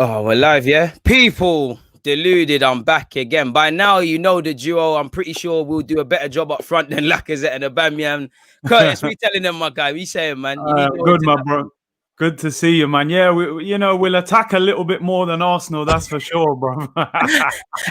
Oh, we're live, yeah? People, Deluded, I'm back again. By now, you know the duo. I'm pretty sure we'll do a better job up front than Lacazette and Aubameyang. Curtis, we telling them, my guy. We saying, man, you need to good, my bro. Good to see you, man. Yeah, we'll attack a little bit more than Arsenal, that's for sure, bro.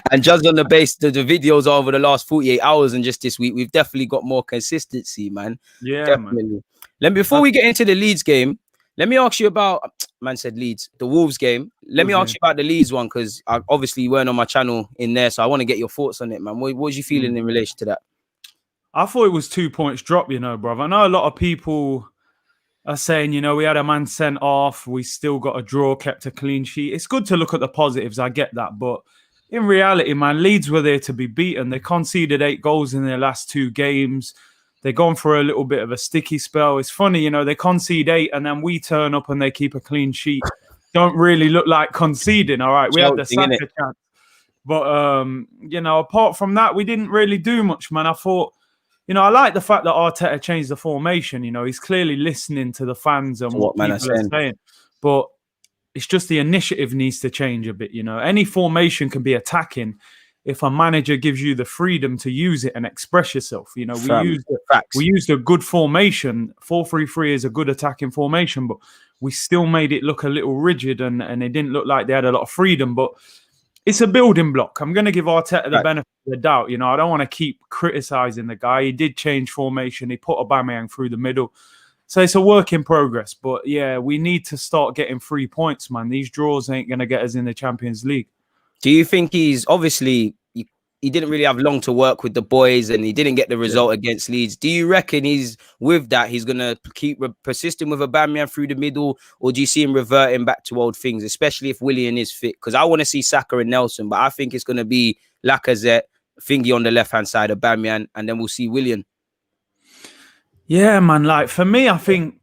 And just on the base, the videos over the last 48 hours and just this week, we've definitely got more consistency, man. Yeah, definitely. Man. Before we get into the Leeds game, let me ask you about, man said Leeds, the Wolves game. Let me ask you about the Leeds one, because obviously you weren't on my channel in there, so I want to get your thoughts on it, man. What was you feeling in relation to that? I thought it was 2 points drop, brother. I know a lot of people are saying, we had a man sent off, we still got a draw, kept a clean sheet. It's good to look at the positives, I get that, but in reality, man, Leeds were there to be beaten. They conceded 8 goals in their last 2 games. They're gone for a little bit of a sticky spell. It's funny, they concede 8 and then we turn up and they keep a clean sheet. Don't really look like conceding, all right? We had the Saka chance. But, apart from that, we didn't really do much, man. I thought, I like the fact that Arteta changed the formation. He's clearly listening to the fans and what people are saying. But it's just the initiative needs to change a bit, Any formation can be attacking if a manager gives you the freedom to use it and express yourself. We used a good formation. 4-3-3 is a good attacking formation, but we still made it look a little rigid and it didn't look like they had a lot of freedom. But it's a building block. I'm going to give Arteta the benefit of the doubt. I don't want to keep criticizing the guy. He did change formation. He put Aubameyang through the middle. So it's a work in progress. But yeah, we need to start getting 3 points, man. These draws ain't going to get us in the Champions League. Do you think he's obviously he didn't really have long to work with the boys and he didn't get the result against Leeds? Do you reckon he's with that? He's going to keep persisting with Aubameyang through the middle, or do you see him reverting back to old things, especially if Willian is fit? Because I want to see Saka and Nelson, but I think it's going to be Lacazette, Thingy on the left-hand side, Aubameyang, and then we'll see Willian. Yeah, man. Like, for me, I think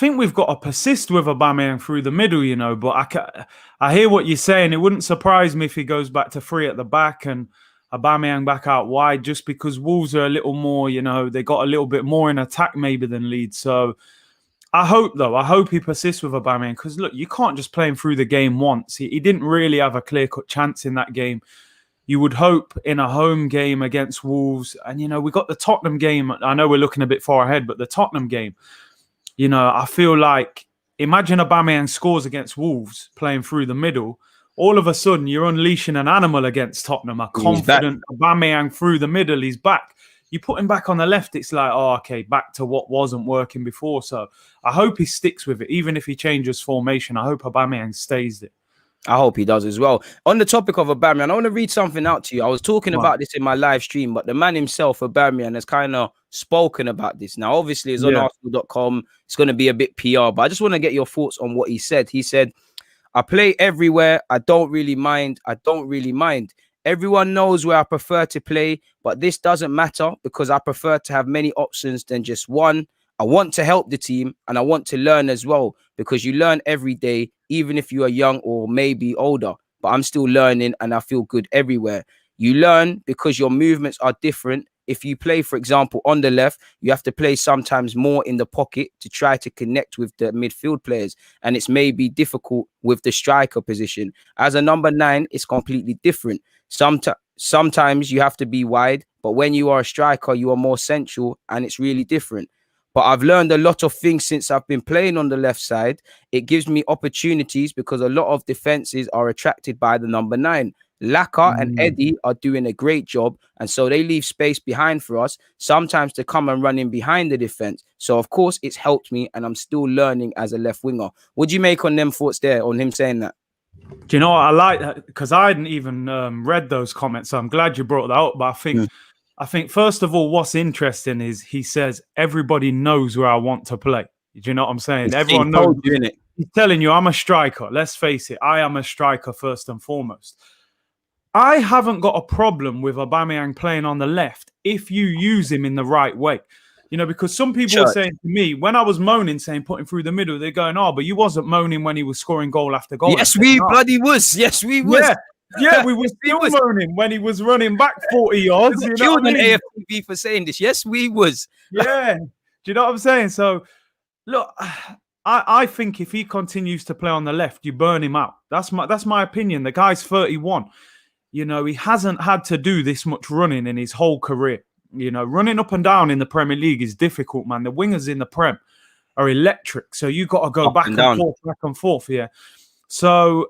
we've got to persist with Aubameyang through the middle, but I hear what you're saying. It wouldn't surprise me if he goes back to 3 at the back and Aubameyang back out wide, just because Wolves are a little more, they got a little bit more in attack maybe than Leeds. So I hope he persists with Aubameyang, because look, you can't just play him through the game once. He didn't really have a clear-cut chance in that game. You would hope in a home game against Wolves, and we got the Tottenham game. I know we're looking a bit far ahead, but the Tottenham game, I feel like, imagine Aubameyang scores against Wolves playing through the middle. All of a sudden, you're unleashing an animal against Tottenham. A confident Aubameyang through the middle. He's back. You put him back on the left, it's like, oh, okay, back to what wasn't working before. So I hope he sticks with it. Even if he changes formation, I hope Aubameyang stays there. I hope he does as well. On the topic of Aubameyang, I want to read something out to you. I was talking about this in my live stream, but the man himself, Aubameyang, has kind of spoken about this. Now, obviously, it's on Arsenal.com. It's going to be a bit PR, but I just want to get your thoughts on what he said. He said, I play everywhere. I don't really mind. Everyone knows where I prefer to play, but this doesn't matter because I prefer to have many options than just one. I want to help the team and I want to learn as well, because you learn every day, even if you are young or maybe older, but I'm still learning and I feel good everywhere. You learn because your movements are different. If you play, for example, on the left, you have to play sometimes more in the pocket to try to connect with the midfield players. And it's maybe difficult with the striker position. As a number 9, it's completely different. Sometimes you have to be wide, but when you are a striker, you are more central and it's really different. But I've learned a lot of things since I've been playing on the left side. It gives me opportunities because a lot of defenses are attracted by the number 9. Laka and Eddie are doing a great job, and so they leave space behind for us sometimes to come and run in behind the defense. So of course it's helped me, and I'm still learning as a left winger. What do you make on them thoughts there, on him saying that? Do you know what I like that? Because I hadn't even read those comments, so I'm glad you brought that up. But I think first of all, what's interesting is he says everybody knows where I want to play. Do you know what I'm saying? Everyone knows. He's telling you I'm a striker. Let's face it, I am a striker first and foremost. I haven't got a problem with Aubameyang playing on the left if you use him in the right way. Because some people were saying to me, when I was moaning, saying put him through the middle, they're going, oh, but you wasn't moaning when he was scoring goal after goal. Yes, we bloody was. Yes, we was. Yeah, we were still moaning when he was running back 40 yards. You know what I mean? AFTV for saying this. Yes, we was. Yeah. Do you know what I'm saying? So, look, I think if he continues to play on the left, you burn him out. That's my opinion. The guy's 31. You know, he hasn't had to do this much running in his whole career. You know, running up and down in the Premier League is difficult, man. The wingers in the Prem are electric. So you got to go back and forth. Yeah. So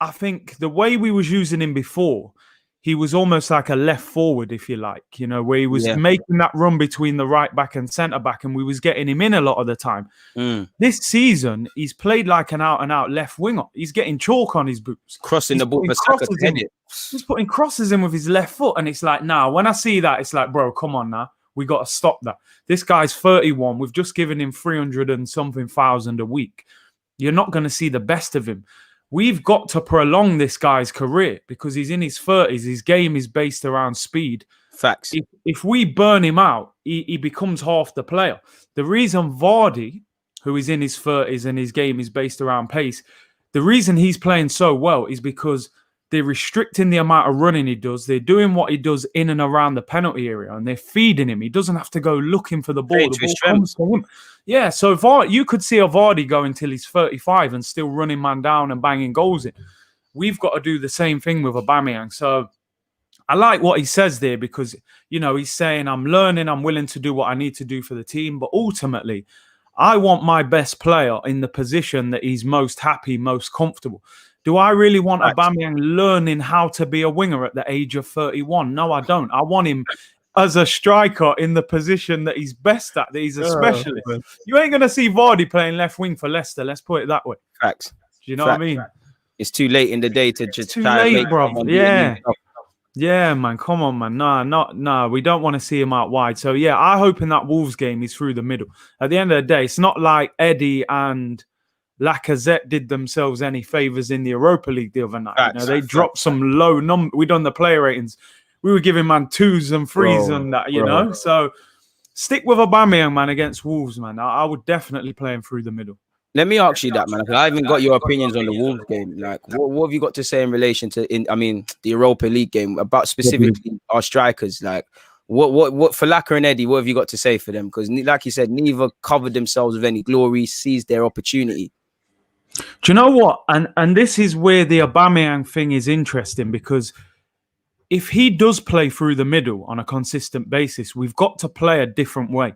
I think the way we was using him before, he was almost like a left forward, if you like, you know, where he was making that run between the right back and centre back, and we was getting him in a lot of the time. This season, he's played like an out-and-out left winger. He's getting chalk on his boots. Crossing the ball for Saka to head it. He's putting crosses in with his left foot, and it's like, now, when I see that, it's like, bro, come on now. We got to stop that. This guy's 31. We've just given him 300 and something thousand a week. You're not going to see the best of him. We've got to prolong this guy's career because he's in his 30s. His game is based around speed. Facts. If we burn him out, he becomes half the player. The reason Vardy, who is in his 30s and his game is based around pace, the reason he's playing so well is because they're restricting the amount of running he does. They're doing what he does in and around the penalty area, and they're feeding him. He doesn't have to go looking for the ball. The ball comes to him. Yeah, so you could see a Vardy go until he's 35 and still running man down and banging goals in. We've got to do the same thing with Aubameyang. So I like what he says there because, you know, he's saying, I'm learning, I'm willing to do what I need to do for the team. But ultimately, I want my best player in the position that he's most happy, most comfortable. Do I really want Aubameyang learning how to be a winger at the age of 31? No, I don't. I want him as a striker in the position that he's best at, that he's a specialist. You ain't going to see Vardy playing left wing for Leicester. Let's put it that way. Facts. Do you know what I mean? It's too late in the day to just too late, bro. Yeah. Yeah, man. Come on, man. No. We don't want to see him out wide. So, yeah, I hope in that Wolves game he's through the middle. At the end of the day, it's not like Eddie and Lacazette did themselves any favours in the Europa League the other night. You know, they dropped some low number. We done the player ratings. We were giving man 2s and 3s and that, you know. So stick with Aubameyang, man, against Wolves, man. I would definitely play him through the middle. Let me ask you that, man. I haven't got your opinions on the Wolves game. Like, what have you got to say in relation to, the Europa League game about specifically our strikers? Like, what for Laka and Eddie? What have you got to say for them? Because, like you said, neither covered themselves with any glory, seized their opportunity. Do you know what? And this is where the Aubameyang thing is interesting, because if he does play through the middle on a consistent basis, we've got to play a different way.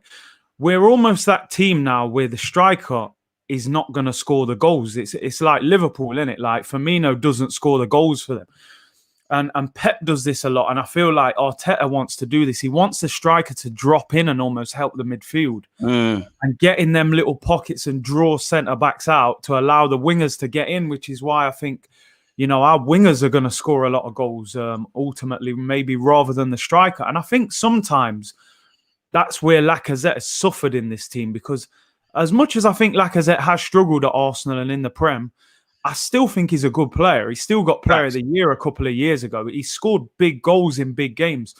We're almost that team now where the striker is not going to score the goals. It's like Liverpool, isn't it? Like Firmino doesn't score the goals for them. And Pep does this a lot. And I feel like Arteta wants to do this. He wants the striker to drop in and almost help the midfield and get in them little pockets and draw centre-backs out to allow the wingers to get in, which is why I think, you know, our wingers are going to score a lot of goals ultimately, maybe rather than the striker. And I think sometimes that's where Lacazette has suffered in this team, because as much as I think Lacazette has struggled at Arsenal and in the Prem, I still think he's a good player. He still got Player of the Year a couple of years ago. He scored big goals in big games.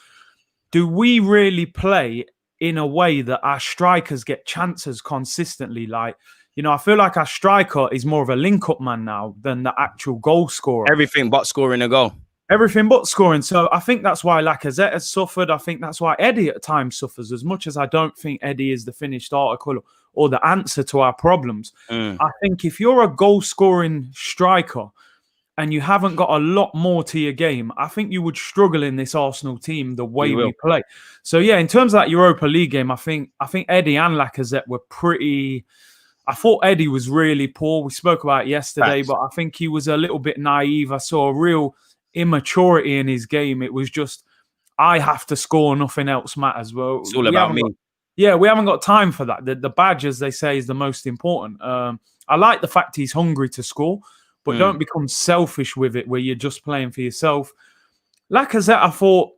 Do we really play in a way that our strikers get chances consistently? Like, you know, I feel like our striker is more of a link-up man now than the actual goal scorer. Everything but scoring a goal. Everything but scoring. So I think that's why Lacazette has suffered. I think that's why Eddie at times suffers. As much as I don't think Eddie is the finished article or the answer to our problems, I think if you're a goal-scoring striker and you haven't got a lot more to your game, I think you would struggle in this Arsenal team the way we play. So, yeah, in terms of that Europa League game, I think Eddie and Lacazette were pretty... I thought Eddie was really poor. We spoke about it yesterday, but I think he was a little bit naive. I saw a real immaturity in his game. It was just, I have to score, nothing else matters. Well, it's all about me. We haven't got time for that. The badge, as they say, is the most important. I like the fact he's hungry to score, but don't become selfish with it where you're just playing for yourself. Lacazette, I thought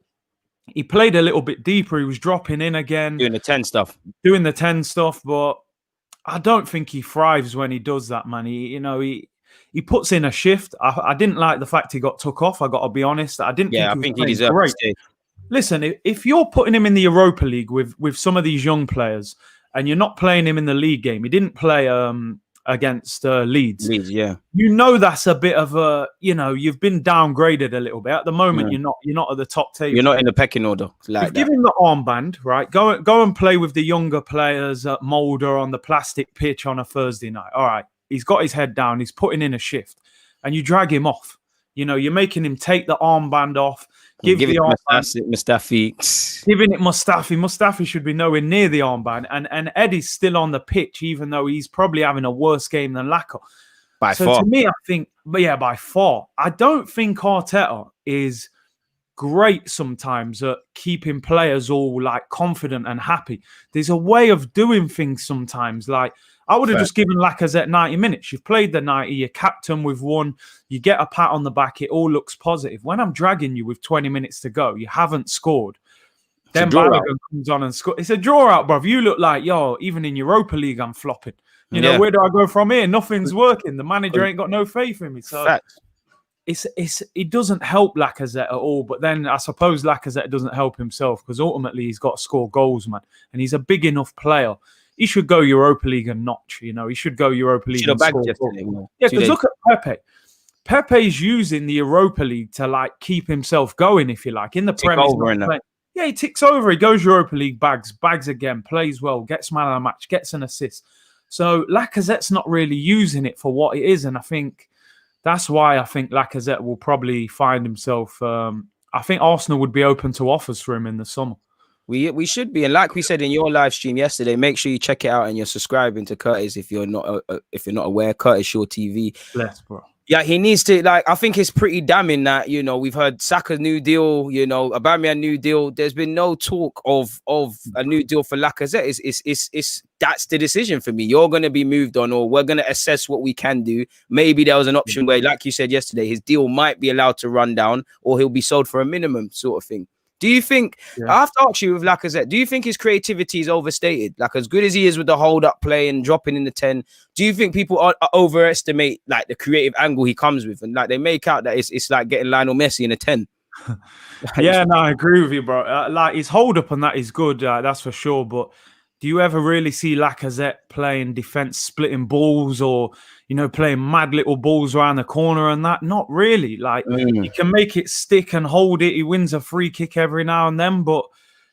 he played a little bit deeper. He was dropping in again. Doing the 10 stuff, but I don't think he thrives when he does that, man. He puts in a shift. I didn't like the fact he got took off. I got to be honest. I think he deserved to stay. Listen, if you're putting him in the Europa League with some of these young players and you're not playing him in the league game, he didn't play against Leeds. Yeah. You know that's a bit of a, you've been downgraded a little bit. At the moment, you're not at the top table. You're not in the pecking order like that. Give him the armband, right? Go and play with the younger players at Mulder on the plastic pitch on a Thursday night. All right, he's got his head down. He's putting in a shift, and you drag him off. You're making him take the armband off. Give the armband. Mustafi. Giving it Mustafi. Mustafi should be nowhere near the armband. And Eddie's still on the pitch, even though he's probably having a worse game than Lacazette. By far. To me, I think, by far. I don't think Arteta is great sometimes at keeping players all like confident and happy. There's a way of doing things sometimes. Like, I would have just given Lacazette 90 minutes. You've played the 90, you're captain with one, you get a pat on the back, it all looks positive. When I'm dragging you with 20 minutes to go, you haven't scored. Then Balogun comes on and scores. It's a draw out, bruv. You look like, even in Europa League, I'm flopping. Where do I go from here? Nothing's working. The manager ain't got no faith in me. So it doesn't help Lacazette at all. But then I suppose Lacazette doesn't help himself because ultimately he's got to score goals, man. And he's a big enough player. He should go Europa League and notch, He should go Europa League and score goals. Yeah, because look at Pepe. Pepe's using the Europa League to, like, keep himself going, if you like. In the Premier League. Yeah, he ticks over. He goes Europa League, bags again, plays well, gets man of the match, gets an assist. So Lacazette's not really using it for what it is. And I think that's why I think Lacazette will probably find himself. I think Arsenal would be open to offers for him in the summer. We should be, and like we said in your live stream yesterday, make sure you check it out and you're subscribing to Curtis if you're not aware. Curtis Shaw TV. Bless, bro. Yeah, he needs to, I think it's pretty damning that, we've heard Saka's new deal, Aubameyang new deal. There's been no talk of a new deal for Lacazette. It's that's the decision for me. You're going to be moved on, or we're going to assess what we can do. Maybe there was an option where, like you said yesterday, his deal might be allowed to run down, or he'll be sold for a minimum sort of thing. Do you think, I have to ask you with Lacazette, do you think his creativity is overstated? Like, as good as he is with the hold-up play and dropping in the 10, do you think people overestimate, like, the creative angle he comes with? And, like, they make out that it's like getting Lionel Messi in a 10. Yeah, no, I agree with you, bro. Like, his hold-up on that is good, that's for sure. But do you ever really see Lacazette playing defence, splitting balls, or, playing mad little balls around the corner and that? Not really. Like, he can make it stick and hold it. He wins a free kick every now and then, but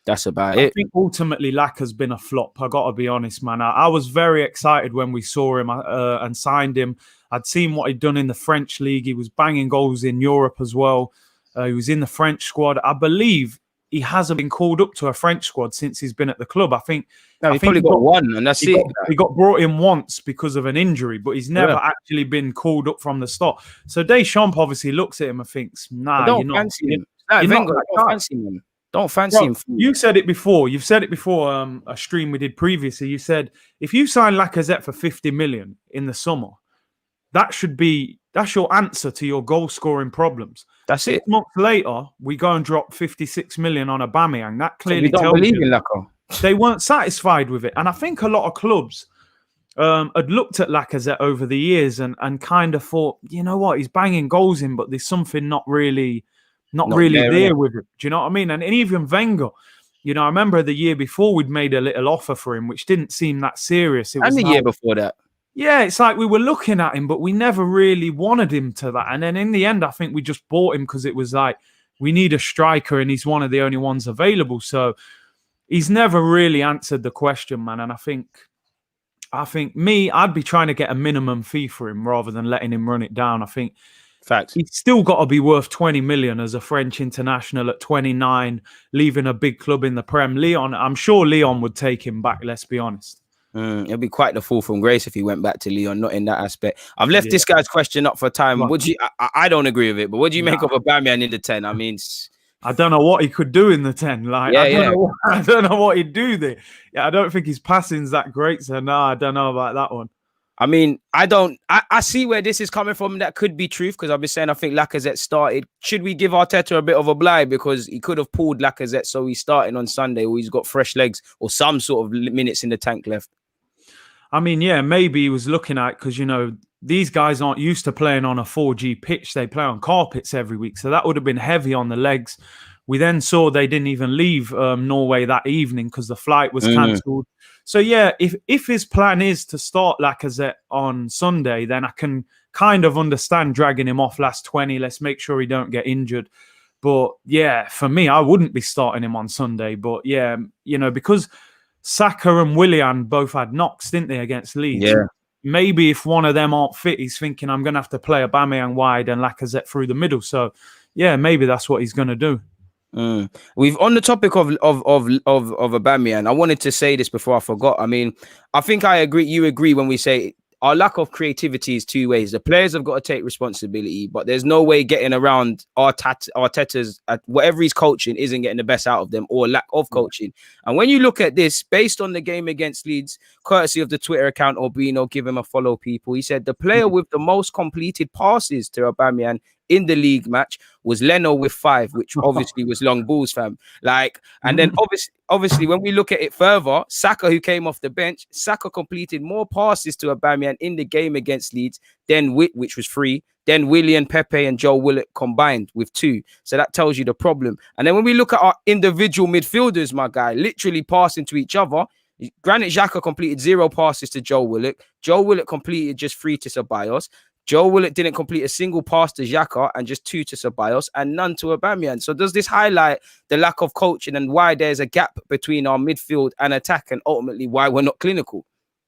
that's about it. I think ultimately Lacaz's been a flop. I got to be honest, man. I was very excited when we saw him and signed him. I'd seen what he'd done in the French league. He was banging goals in Europe as well. He was in the French squad. I believe he hasn't been called up to a French squad since he's been at the club. I think he probably got one, and that's it. He got brought in once because of an injury, but he's never actually been called up from the start. So Deschamps obviously looks at him and thinks, "Nah, don't fancy him. Don't fancy him. You said it before. You've said it before. A stream we did previously. You said if you sign Lacazette for 50 million in the summer, that's your answer to your goal scoring problems. That's it. 6 months later, we go and drop 56 million on Aubameyang. That clearly tells you in Lacazette. They weren't satisfied with it. And I think a lot of clubs had looked at Lacazette over the years and kind of thought, you know what, he's banging goals in, but there's something not really there with him. Do you know what I mean? And even Wenger, I remember the year before we'd made a little offer for him, which didn't seem that serious. It was the year before that. Yeah, it's like we were looking at him, but we never really wanted him to that. And then in the end, I think we just bought him because it was like, we need a striker and he's one of the only ones available. So he's never really answered the question, man. And I think I'd be trying to get a minimum fee for him rather than letting him run it down. I think facts. He's still got to be worth 20 million as a French international at 29, leaving a big club in the Prem. I'm sure Leon would take him back, let's be honest. It'd be quite the fall from grace if he went back to Leon, not in that aspect. I've left this guy's question up for time. I don't agree with it, but what do you make of Aubameyang in the 10? I mean, I don't know what he could do in the 10. Like, I don't know what he'd do there. Yeah, I don't think his passing's that great, so no, I don't know about that one. I mean, I see where this is coming from. That could be truth, because I've been saying I think Lacazette started. Should we give Arteta a bit of a blind, because he could have pulled Lacazette so he's starting on Sunday, or he's got fresh legs or some sort of minutes in the tank left? I mean, yeah, maybe he was looking at, because, these guys aren't used to playing on a 4G pitch. They play on carpets every week. So that would have been heavy on the legs. We then saw they didn't even leave Norway that evening because the flight was cancelled. So, yeah, if his plan is to start Lacazette on Sunday, then I can kind of understand dragging him off last 20. Let's make sure he don't get injured. But, yeah, for me, I wouldn't be starting him on Sunday. But, yeah, because Saka and Willian both had knocks, didn't they, against Leeds? Yeah. Maybe if one of them aren't fit, he's thinking, I'm going to have to play Aubameyang wide and Lacazette through the middle. So, yeah, maybe that's what he's going to do. We've on the topic of Aubameyang. I wanted to say this before I forgot. I mean, I think I agree. You agree when we say our lack of creativity is two ways. The players have got to take responsibility, but there's no way getting around Arteta's whatever he's coaching isn't getting the best out of them, or lack of coaching. And when you look at this, based on the game against Leeds, courtesy of the Twitter account Albino, give him a follow, people. He said the player with the most completed passes to Aubameyang in the league match was Leno with 5, which obviously was long balls, fam. And then obviously when we look at it further, Saka, who came off the bench, Saka completed more passes to Aubameyang in the game against Leeds than which was 3, then Willian, Pepe, and Joe Willock combined with 2. So that tells you the problem. And then when we look at our individual midfielders, my guy, literally passing to each other, Granit Xhaka completed 0 passes to Joe Willock. Joe Willock completed just 3 to Ceballos. Joe Willock didn't complete a single pass to Xhaka and just 2 to Ceballos and none to Aubameyang. So does this highlight the lack of coaching and why there's a gap between our midfield and attack, and ultimately why we're not clinical?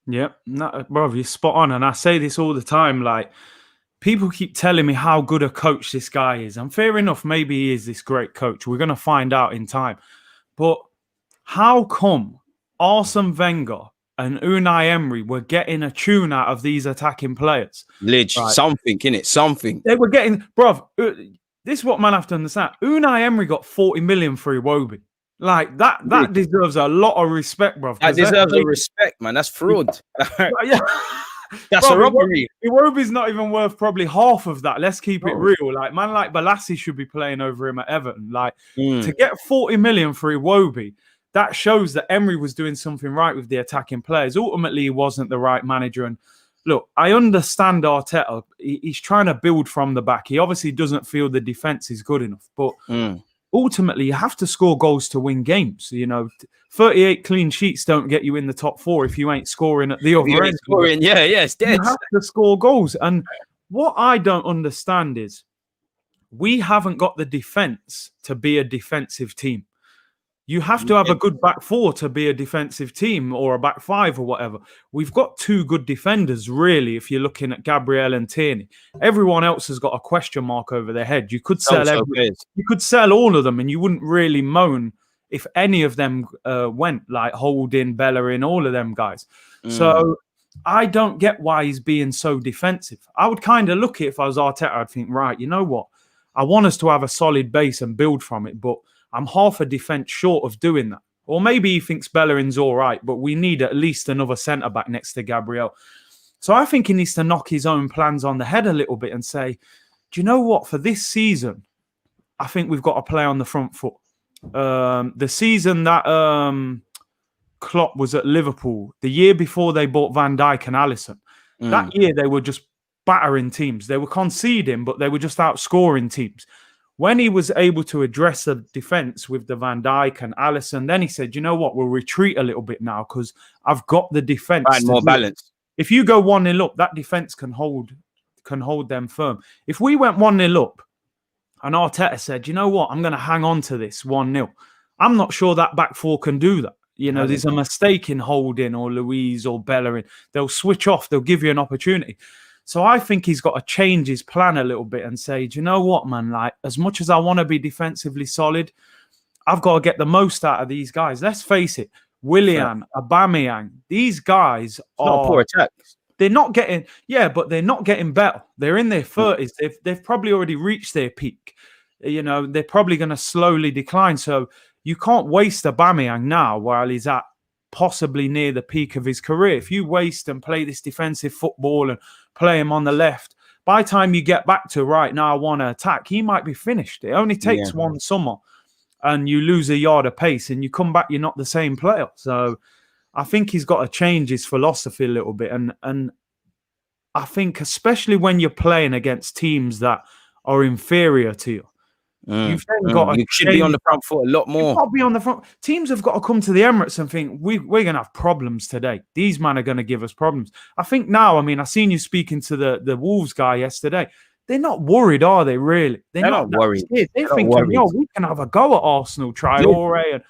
Yep, bro, you're spot on. And I say this all the time, like, people keep telling me how good a coach this guy is. And fair enough, maybe he is this great coach. We're going to find out in time. But how come Arsene Wenger and Unai Emery were getting a tune out of these attacking players? Lidge, right? Something, innit? Something. They were getting, bruv, this is what man have to understand. Unai Emery got 40 million for Iwobi. Like, that deserves a lot of respect, bruv. That deserves a respect, man. That's fraud. Yeah. That's a robbery. Iwobi's not even worth probably half of that. Let's keep it real. Like, man like Balassi should be playing over him at Everton. Like, to get 40 million for Iwobi, that shows that Emery was doing something right with the attacking players. Ultimately, he wasn't the right manager. And look, I understand Arteta. He's trying to build from the back. He obviously doesn't feel the defense is good enough. But ultimately, you have to score goals to win games. 38 clean sheets don't get you in the top 4 if you ain't scoring at the other end. It's dead. You have to score goals. And what I don't understand is we haven't got the defense to be a defensive team. You have to have a good back 4 to be a defensive team, or a back 5 or whatever. We've got 2 good defenders, really, if you're looking at Gabriel and Tierney. Everyone else has got a question mark over their head. You could sell you could sell all of them and you wouldn't really moan if any of them went, like Holding, Bellerin, all of them guys. So I don't get why he's being so defensive. I would kind of look at it if I was Arteta, I'd think, right, you know what? I want us to have a solid base and build from it, but I'm half a defence short of doing that. Or maybe he thinks Bellerin's all right, but we need at least another centre-back next to Gabriel. So I think he needs to knock his own plans on the head a little bit and say, do you know what? For this season, I think we've got to play on the front foot. The season that Klopp was at Liverpool, the year before they bought Van Dijk and Alisson, that year they were just battering teams. They were conceding, but they were just outscoring teams. When he was able to address the defence with the Van Dijk and Alisson, then he said, you know what, we'll retreat a little bit now because I've got the defence. Find more balance. If you go 1-0 up, that defence can hold them firm. If we went 1-0 up and Arteta said, you know what, I'm going to hang on to this 1-0, I'm not sure that back 4 can do that. There's a mistake in Holding or Louise or Bellerin. They'll switch off. They'll give you an opportunity. So I think he's got to change his plan a little bit and say, do you know what, man? Like, as much as I want to be defensively solid, I've got to get the most out of these guys. Let's face it, Willian, Aubameyang, these guys are not a poor attack. They're not getting, but they're not getting better. They're in their 30s. They've probably already reached their peak. They're probably going to slowly decline. So you can't waste Aubameyang now while he's at possibly near the peak of his career. If you waste and play this defensive football and play him on the left, by the time you get back to right now, I want to attack, he might be finished. It only takes one summer and you lose a yard of pace and you come back, you're not the same player. So I think he's got to change his philosophy a little bit. And I think especially when you're playing against teams that are inferior to you, You've then got you should be on the front foot a lot more. You've got to be on the front. Teams have got to come to the Emirates and think we're going to have problems today. These men are going to give us problems. I think now. I mean, I seen you speaking to the Wolves guy yesterday. They're not worried, are they? Really? They're not worried. They're thinking, yo, we can have a go at Arsenal, Traore, and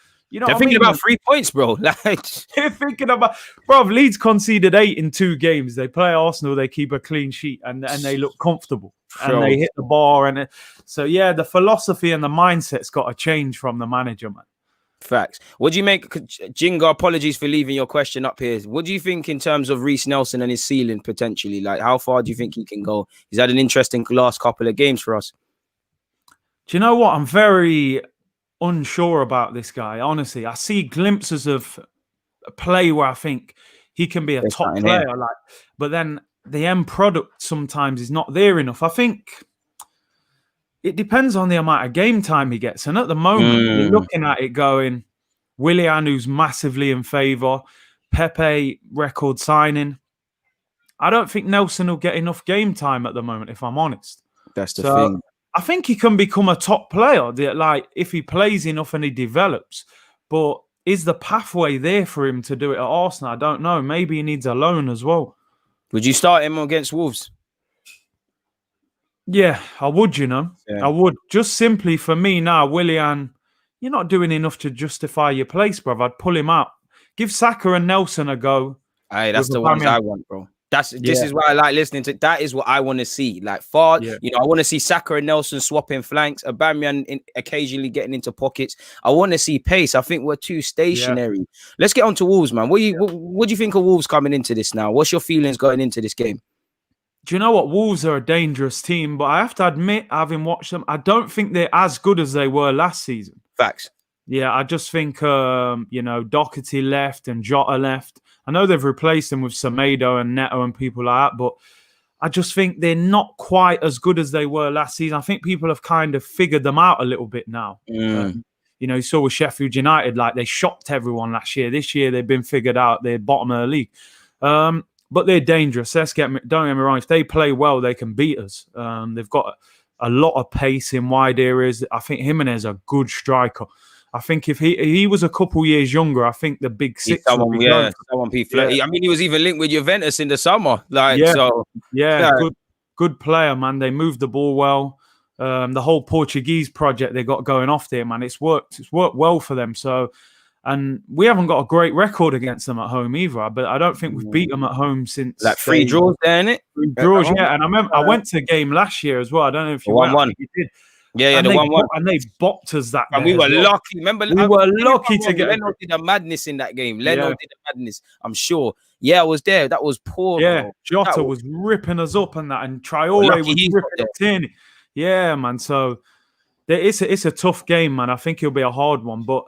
they're thinking about 3 points, bro. Like they're thinking about, bro. Leeds conceded 8 in 2 games. They play Arsenal, they keep a clean sheet, and they look comfortable. And they hit the bar. And so, yeah, the philosophy and the mindset's got to change from the manager, man. Facts. What do you make? Jinga, apologies for leaving your question up here. What do you think in terms of Reece Nelson and his ceiling potentially? Like, how far do you think he can go? He's had an interesting last couple of games for us. Do you know what? I'm very unsure about this guy. Honestly, I see glimpses of a play where I think he can be a top player. Like, but then the end product sometimes is not there enough. I think it depends on the amount of game time he gets. And at the moment, you're looking at it going, Willian, who's massively in favour, Pepe, record signing. I don't think Nelson will get enough game time at the moment, if I'm honest. That's the thing. I think he can become a top player, like if he plays enough and he develops. But is the pathway there for him to do it at Arsenal? I don't know. Maybe he needs a loan as well. Would you start him against Wolves? Yeah, I would, you know. Yeah. I would. Just simply for me now, Willian, you're not doing enough to justify your place, bro. I'd pull him out. Give Saka and Nelson a go. Hey, that's the ones I want, bro. This is why I like listening to. That is what I want to see. Like I want to see Saka and Nelson swapping flanks, Aubameyang occasionally getting into pockets. I want to see pace. I think we're too stationary. Yeah. Let's get on to Wolves, man. What do you think of Wolves coming into this now? What's your feelings going into this game? Do you know what? Wolves are a dangerous team, but I have to admit, having watched them, I don't think they're as good as they were last season. Facts. Yeah, I just think, Doherty left and Jota left. I know they've replaced them with Semedo and Neto and people like that, but I just think they're not quite as good as they were last season. I think people have kind of figured them out a little bit now. You saw with Sheffield United, like they shocked everyone last year. This year, they've been figured out. They're bottom of the league. But they're dangerous. Don't get me wrong. If they play well, they can beat us. They've got a lot of pace in wide areas. I think Jimenez is a good striker. I think if he was a couple years younger, I think the big six. I mean, he was even linked with Juventus in the summer. Good player, man. They moved the ball well. The whole Portuguese project they got going off there, man. It's worked well for them. So, and we haven't got a great record against them at home either. But I don't think we've beat them at home since like 3 draws there, innit? 3 draws, yeah. And I remember I went to a game last year as well. I don't know if you went. 1-1. You did. Yeah, the 1-1. And they bopped us that and we were lucky. Remember, we were lucky to get. Leno did a madness in that game. Did a madness, I'm sure. Yeah, I was there. That was poor. Yeah, bro. Jota was ripping us up and that, and Traore was ripping Tierney. Yeah, man. So it's a tough game, man. I think it'll be a hard one, but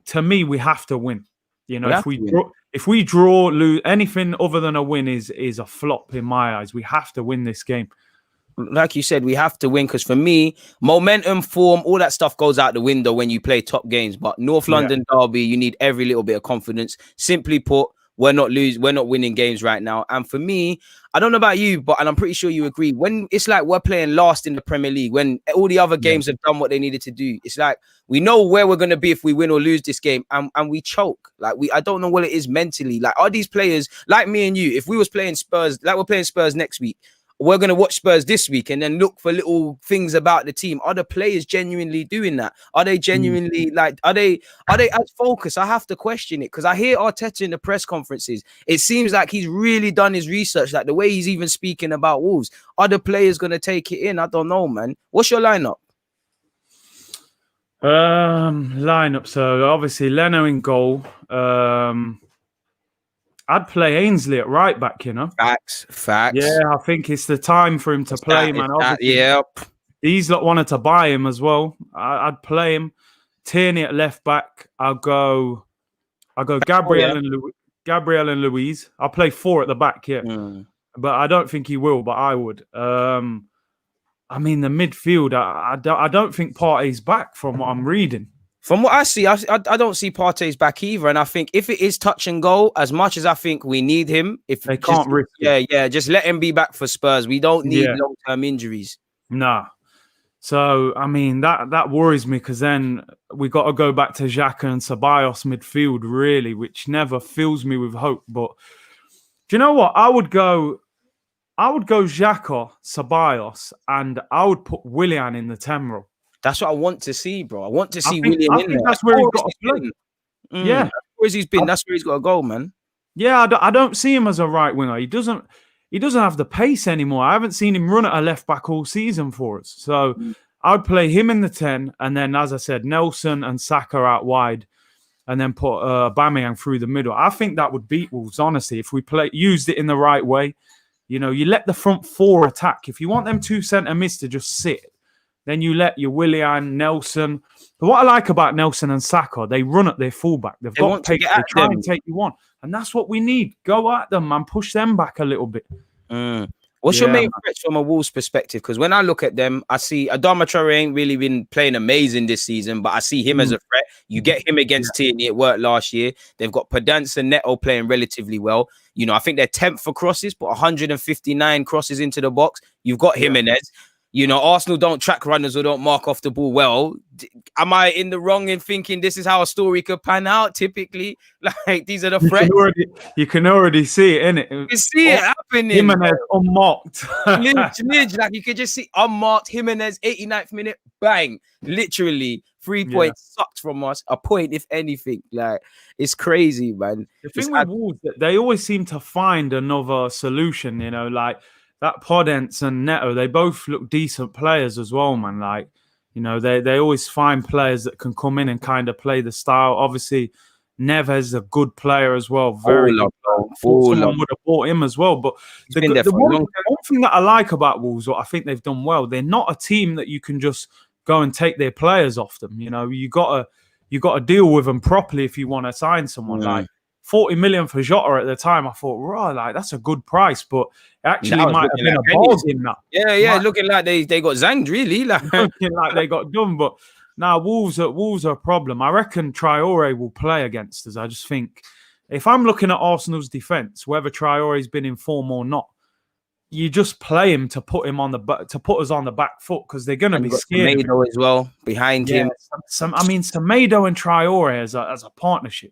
to me, we have to win. If we draw, lose anything other than a win is a flop in my eyes. We have to win this game. Like you said, we have to win because for me, momentum, form, all that stuff goes out the window when you play top games. But North London derby, you need every little bit of confidence. Simply put, we're not winning games right now. And for me, I don't know about you, and I'm pretty sure you agree, when it's like we're playing last in the Premier League, when all the other games have done what they needed to do, it's like we know where we're going to be if we win or lose this game, and we choke. Like I don't know what it is mentally. Like, are these players like me and you, if we was playing Spurs, like we're playing Spurs next week, we're going to watch Spurs this week and then look for little things about the team. Are the players genuinely doing that? Are they genuinely are they as focused? I have to question it because I hear Arteta in the press conferences. It seems like he's really done his research, like the way he's even speaking about Wolves. Are the players going to take it in? I don't know, man. What's your lineup? Lineup. So obviously Leno in goal. I'd play Ainsley at right back, you know. Facts. Yeah, I think it's the time for him to play, man. These lot wanted to buy him as well. I'd play him. Tierney at left back. I'll go Gabriel and Luiz. I'll play 4 at the back, but I don't think he will. But I would. I mean, the midfield. I don't think Partey's back from what I'm reading. From what I see, I don't see Partey's back either. And I think if it is touch and go, as much as I think we need him, if they can't risk it. Just let him be back for Spurs. We don't need long-term injuries. Nah. So, I mean, that worries me because then we got to go back to Xhaka and Ceballos midfield, really, which never fills me with hope. But do you know what? I would go Xhaka, Ceballos, and I would put Willian in the 10 role. That's what I want to see, bro. I want to see Willian in there. That's where he's got to play. Yeah, that's where he's been. That's where he's got to go, man. Yeah, I don't see him as a right winger. He doesn't have the pace anymore. I haven't seen him run at a left back all season for us. So I'd play him in the 10, and then, as I said, Nelson and Saka out wide, and then put Aubameyang through the middle. I think that would beat Wolves, honestly, if we used it in the right way. You know, you let the front four attack. If you want them 2 centre mids to just sit, then you let your Willian, Nelson. But what I like about Nelson and Saka, they run at their fullback. They've got pace. They try and take you on. And that's what we need. Go at them and push them back a little bit. What's your main threats from a Wolves perspective? Because when I look at them, I see Adama Traore ain't really been playing amazing this season, but I see him as a threat. You get him against Tierney, it worked last year. They've got Podence and Neto playing relatively well. You know, I think they're 10th for crosses, but 159 crosses into the box. You've got Jimenez. You know, Arsenal don't track runners or don't mark off the ball well. Am I in the wrong in thinking this is how a story could pan out typically? Like, these are the threats. You can already see it, innit? You can see it happening. Jimenez unmarked. Lidge, like you could just see unmarked Jimenez, 89th minute, bang. Literally, 3 points sucked from us. A point, if anything. Like, it's crazy, man. The thing with Wolves, they always seem to find another solution, you know, like that Podence and Neto, they both look decent players as well, man. Like, you know, they always find players that can come in and kind of play the style. Obviously, Neves is a good player as well. Very good. Someone would have bought him as well. But the one thing that I like about Wolves, what I think they've done well, they're not a team that you can just go and take their players off them. You know, you got to deal with them properly if you want to sign someone. Like 40 million for Jota at the time, I thought, right, like that's a good price, but it actually might have been a bargain. Looking like they got zanged, really. Like looking like they got done. But now Wolves are a problem. I reckon Traore will play against us. I just think if I'm looking at Arsenal's defence, whether Traore's been in form or not, you just play him to put him on to put us on the back foot because they're going to be scared. Semedo as well behind him. Semedo and Traore as a partnership.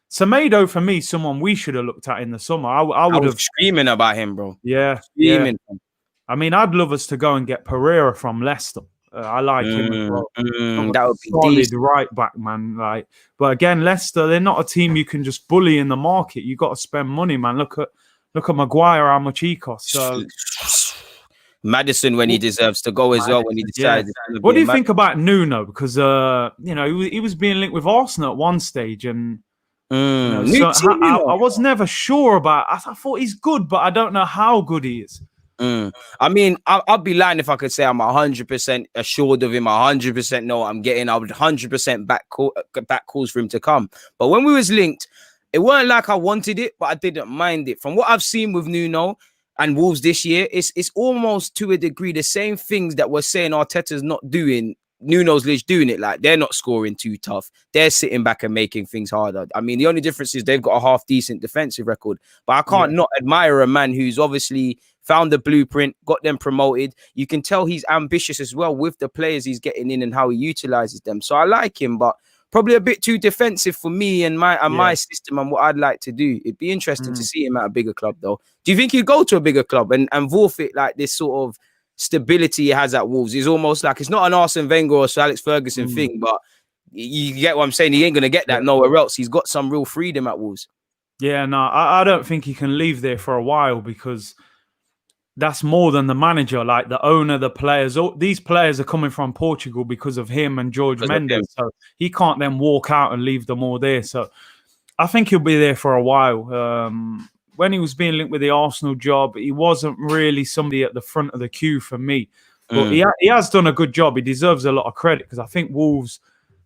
Semedo, for me, someone we should have looked at in the summer. I would have screaming about him, bro. Yeah, screaming. Yeah. I mean, I'd love us to go and get Pereira from Leicester. I like him as well. That would be solid decent. right back, man. Like, but again, Leicester, they're not a team you can just bully in the market. You got to spend money, man. Look at Maguire, how much he costs. So Maddison when he deserves to go as well when he decides. Yeah. What do you think about Nuno? Because you know, he was being linked with Arsenal at one stage, and you know, so I was never sure about. I thought he's good, but I don't know how good he is. I mean, I'd be lying if I could say I'm 100% assured of him. 100% know what I'm getting. I would 100% back calls for him to come. But when we was linked, it weren't like I wanted it, but I didn't mind it. From what I've seen with Nuno and Wolves this year, it's almost to a degree the same things that we're saying Arteta's not doing. Nuno's Leeds doing it. Like, they're not scoring too tough. They're sitting back and making things harder. I mean, the only difference is they've got a half decent defensive record. But I can't not admire a man who's obviously found the blueprint, got them promoted. You can tell he's ambitious as well with the players he's getting in and how he utilizes them. So I like him, but probably a bit too defensive for me and my system and what I'd like to do. It'd be interesting to see him at a bigger club, though. Do you think he'd go to a bigger club and forfeit like this sort of stability he has at Wolves? It's almost like it's not an Arsene Wenger or Sir Alex Ferguson thing, but you get what I'm saying. He ain't gonna get that nowhere else. He's got some real freedom at Wolves. Yeah, no, I don't think he can leave there for a while because that's more than the manager. Like the owner, the players, these players are coming from Portugal because of him and George Mendes. So he can't then walk out and leave them all there. So I think he'll be there for a while. When he was being linked with the Arsenal job, he wasn't really somebody at the front of the queue for me. But he has done a good job. He deserves a lot of credit because I think Wolves,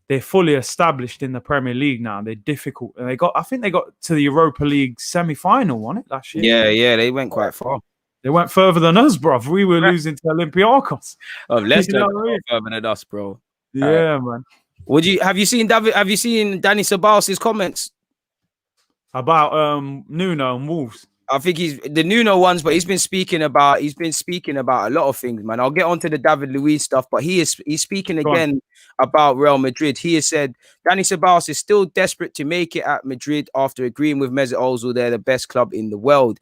they're fully established in the Premier League now. They're difficult. And I think they got to the Europa League semi-final, wasn't it, last year? Yeah, they went quite far. They went further than us, bruv. We were losing to Olympiacos. Oh, Leicester further than us, bro. Yeah, man. Have you seen Dani Ceballos' comments about Nuno and Wolves? I think he's the Nuno ones, but he's been speaking about a lot of things, man. I'll get onto the David Luiz stuff, but he's speaking again about Real Madrid. He has said Dani Ceballos is still desperate to make it at Madrid after agreeing with Mesut Ozil they're the best club in the world.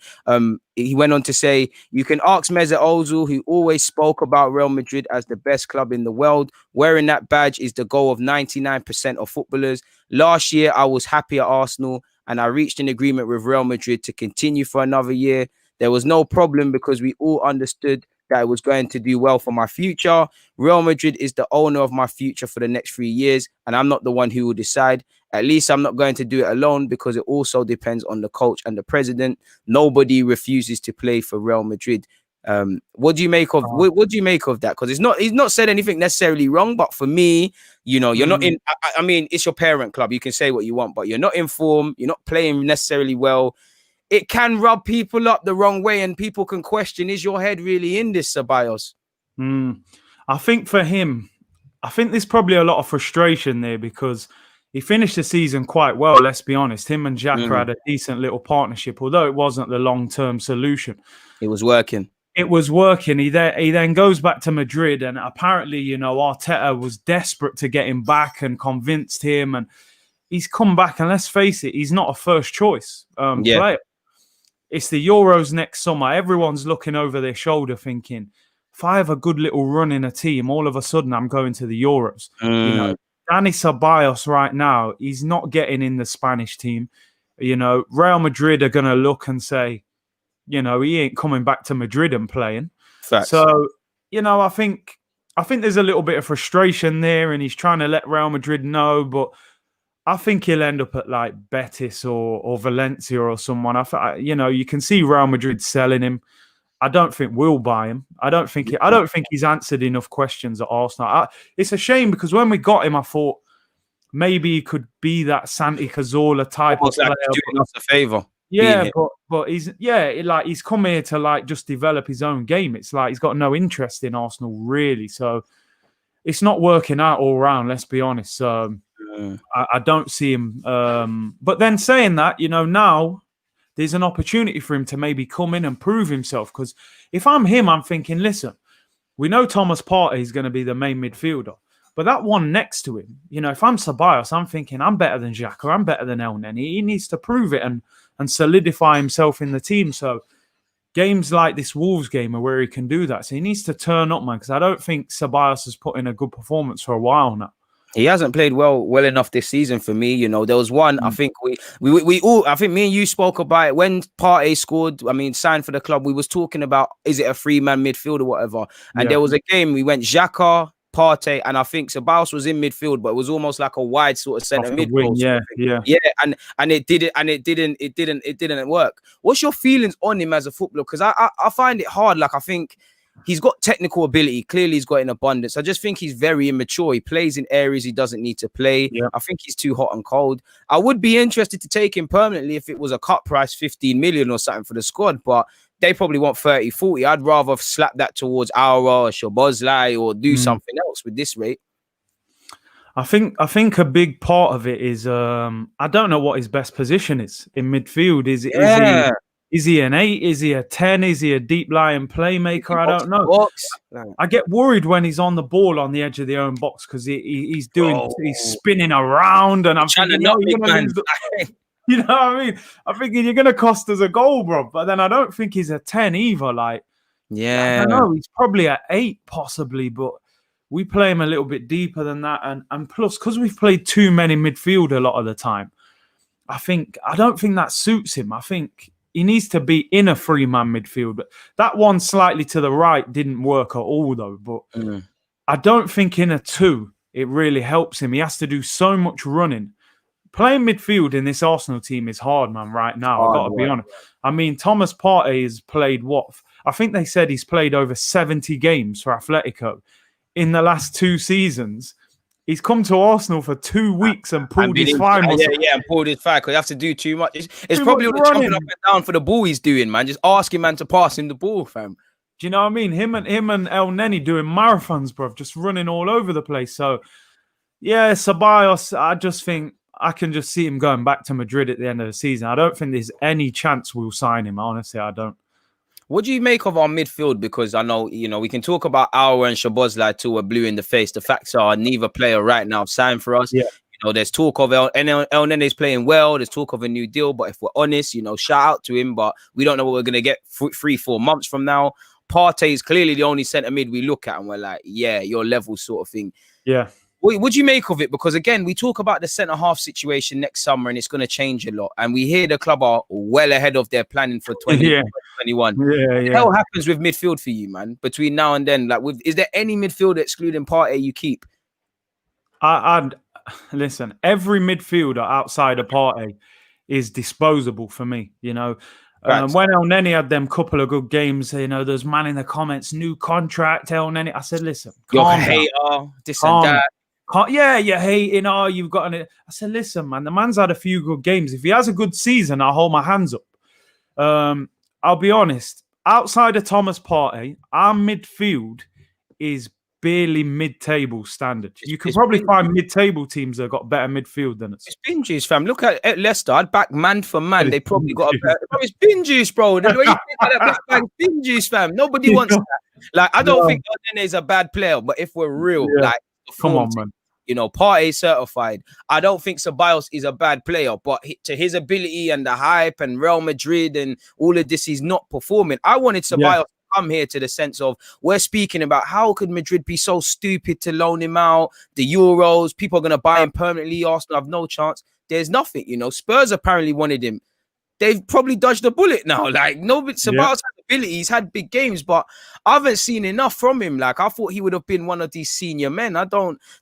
He went on to say, you can ask Mesut Ozil, who always spoke about Real Madrid as the best club in the world. Wearing that badge is the goal of 99% of footballers. Last year, I was happy at Arsenal, and I reached an agreement with Real Madrid to continue for another year. There was no problem because we all understood that it was going to do well for my future. Real Madrid is the owner of my future for the next 3 years, and I'm not the one who will decide. At least I'm not going to do it alone because it also depends on the coach and the president. Nobody refuses to play for Real Madrid. What do you make of what do you make of that? Because he's not said anything necessarily wrong, but for me, you know, you're not in. I mean, it's your parent club. You can say what you want, but you're not in form. You're not playing necessarily well. It can rub people up the wrong way, and people can question: is your head really in this, Ceballos? I think for him, I think there's probably a lot of frustration there because he finished the season quite well. Let's be honest. Him and Xhaka had a decent little partnership, although it wasn't the long-term solution. It was working. It was working. He then goes back to Madrid, and apparently, you know, Arteta was desperate to get him back and convinced him, and he's come back. And let's face it, he's not a first choice player. It's the Euros next summer. Everyone's looking over their shoulder, thinking, if I have a good little run in a team, all of a sudden I'm going to the Euros. You know, Dani Ceballos right now, he's not getting in the Spanish team. You know, Real Madrid are going to look and say, you know, he ain't coming back to Madrid and playing. Facts. So, you know, I think there's a little bit of frustration there, and he's trying to let Real Madrid know, but I think he'll end up at like Betis or Valencia or someone. You know, you can see Real Madrid selling him. I don't think we'll buy him. I don't think he's answered enough questions at Arsenal. It's a shame because when we got him, I thought maybe he could be that Santi Cazorla type of player. Doing us a favour. Yeah, but he's come here to like just develop his own game. It's like he's got no interest in Arsenal really, so it's not working out all round. Let's be honest. I don't see him. But then saying that, you know, now there's an opportunity for him to maybe come in and prove himself. Because if I'm him, I'm thinking, listen, we know Thomas Partey is going to be the main midfielder. But that one next to him, you know, if I'm Ceballos, I'm thinking I'm better than Xhaka, I'm better than El Neni. He needs to prove it and solidify himself in the team. So games like this Wolves game are where he can do that. So he needs to turn up, man, because I don't think Ceballos has put in a good performance for a while now. He hasn't played well enough this season for me. You know, there was one, I think we all, I think me and you spoke about it when Partey scored, signed for the club. We was talking about, is it a 3-man midfield or whatever? And there was a game, we went Xhaka, Partey, and I think Ceballos was in midfield, but it was almost like a wide sort of centre mid. And it didn't work. What's your feelings on him as a footballer? Because I find it hard. Like, I think he's got technical ability. Clearly, he's got in abundance. I just think he's very immature. He plays in areas he doesn't need to play. Yeah. I think he's too hot and cold. I would be interested to take him permanently if it was a cut price, 15 million or something for the squad, but they probably want 30, 40. I'd rather slap that towards Aura or Szoboszlai or do something else with this rate. I think a big part of it is I don't know what his best position is in midfield. Is he an 8? Is he a 10? Is he a deep lying playmaker? I don't know. I get worried when he's on the ball on the edge of the own box because he's spinning around, and I'm thinking, you know what I mean? I'm thinking you're going to cost us a goal, bro. But then I don't think he's a 10 either. Like, I don't know. He's probably at 8 possibly, but we play him a little bit deeper than that. And plus, because we've played too many midfield a lot of the time, I don't think that suits him. I think he needs to be in a 3-man midfield. But that one slightly to the right didn't work at all, though. But I don't think in a 2, it really helps him. He has to do so much running. Playing midfield in this Arsenal team is hard, man, right now. I've got to be honest. I mean, Thomas Partey has played I think they said he's played over 70 games for Atletico in the last 2 seasons. He's come to Arsenal for 2 weeks and pulled his thigh. And pulled his thigh because you have to do too much. It's probably all the jumping up and down for the ball he's doing, man. Just asking man to pass him the ball, fam. Do you know what I mean? Him and El Neni doing marathons, bro, just running all over the place. So, yeah, Ceballos, I just think I can just see him going back to Madrid at the end of the season. I don't think there's any chance we'll sign him. Honestly, I don't. What do you make of our midfield? Because I know, we can talk about Aouar and Szoboszlai till we're blue in the face. The facts are neither player right now signed for us. Yeah. There's talk of El Nene's playing well. There's talk of a new deal. But if we're honest, shout out to him. But we don't know what we're going to get 3-4 months from now. Partey is clearly the only centre mid we look at and we're like, yeah, your level sort of thing. Yeah. What do you make of it? Because again, we talk about the centre half situation next summer and it's going to change a lot. And we hear the club are well ahead of their planning for 2021. Yeah. What the hell happens with midfield for you, man? Between now and then, is there any midfield excluding Partey you keep? I'd listen. Every midfielder outside of Partey is disposable for me. When El Neni had them couple of good games, there's man in the comments, new contract, El Neni. I said, listen, you're a hater, this and that. You're hating. You've got an. I said, listen, man, the man's had a few good games. If he has a good season, I'll hold my hands up. I'll be honest. Outside of Thomas Partey, our midfield is barely mid-table standard. You can probably find mid-table teams that have got better midfield than us. It's bin juice, fam. Look at Leicester. I'd back man for man. They probably got a better. It's bin juice, bro. The way you think that bin juice, fam. Nobody wants that. I don't think Nene is a bad player, but if we're real, come on, man. Partey certified. I don't think Ceballos is a bad player, but to his ability and the hype and Real Madrid and all of this, he's not performing. I wanted Ceballos to come here to the sense of we're speaking about how could Madrid be so stupid to loan him out? The Euros, people are going to buy him permanently. Arsenal have no chance. There's nothing, Spurs apparently wanted him. They've probably dodged the bullet now. Ceballos has ability. He's had big games, but I haven't seen enough from him. I thought he would have been one of these senior men.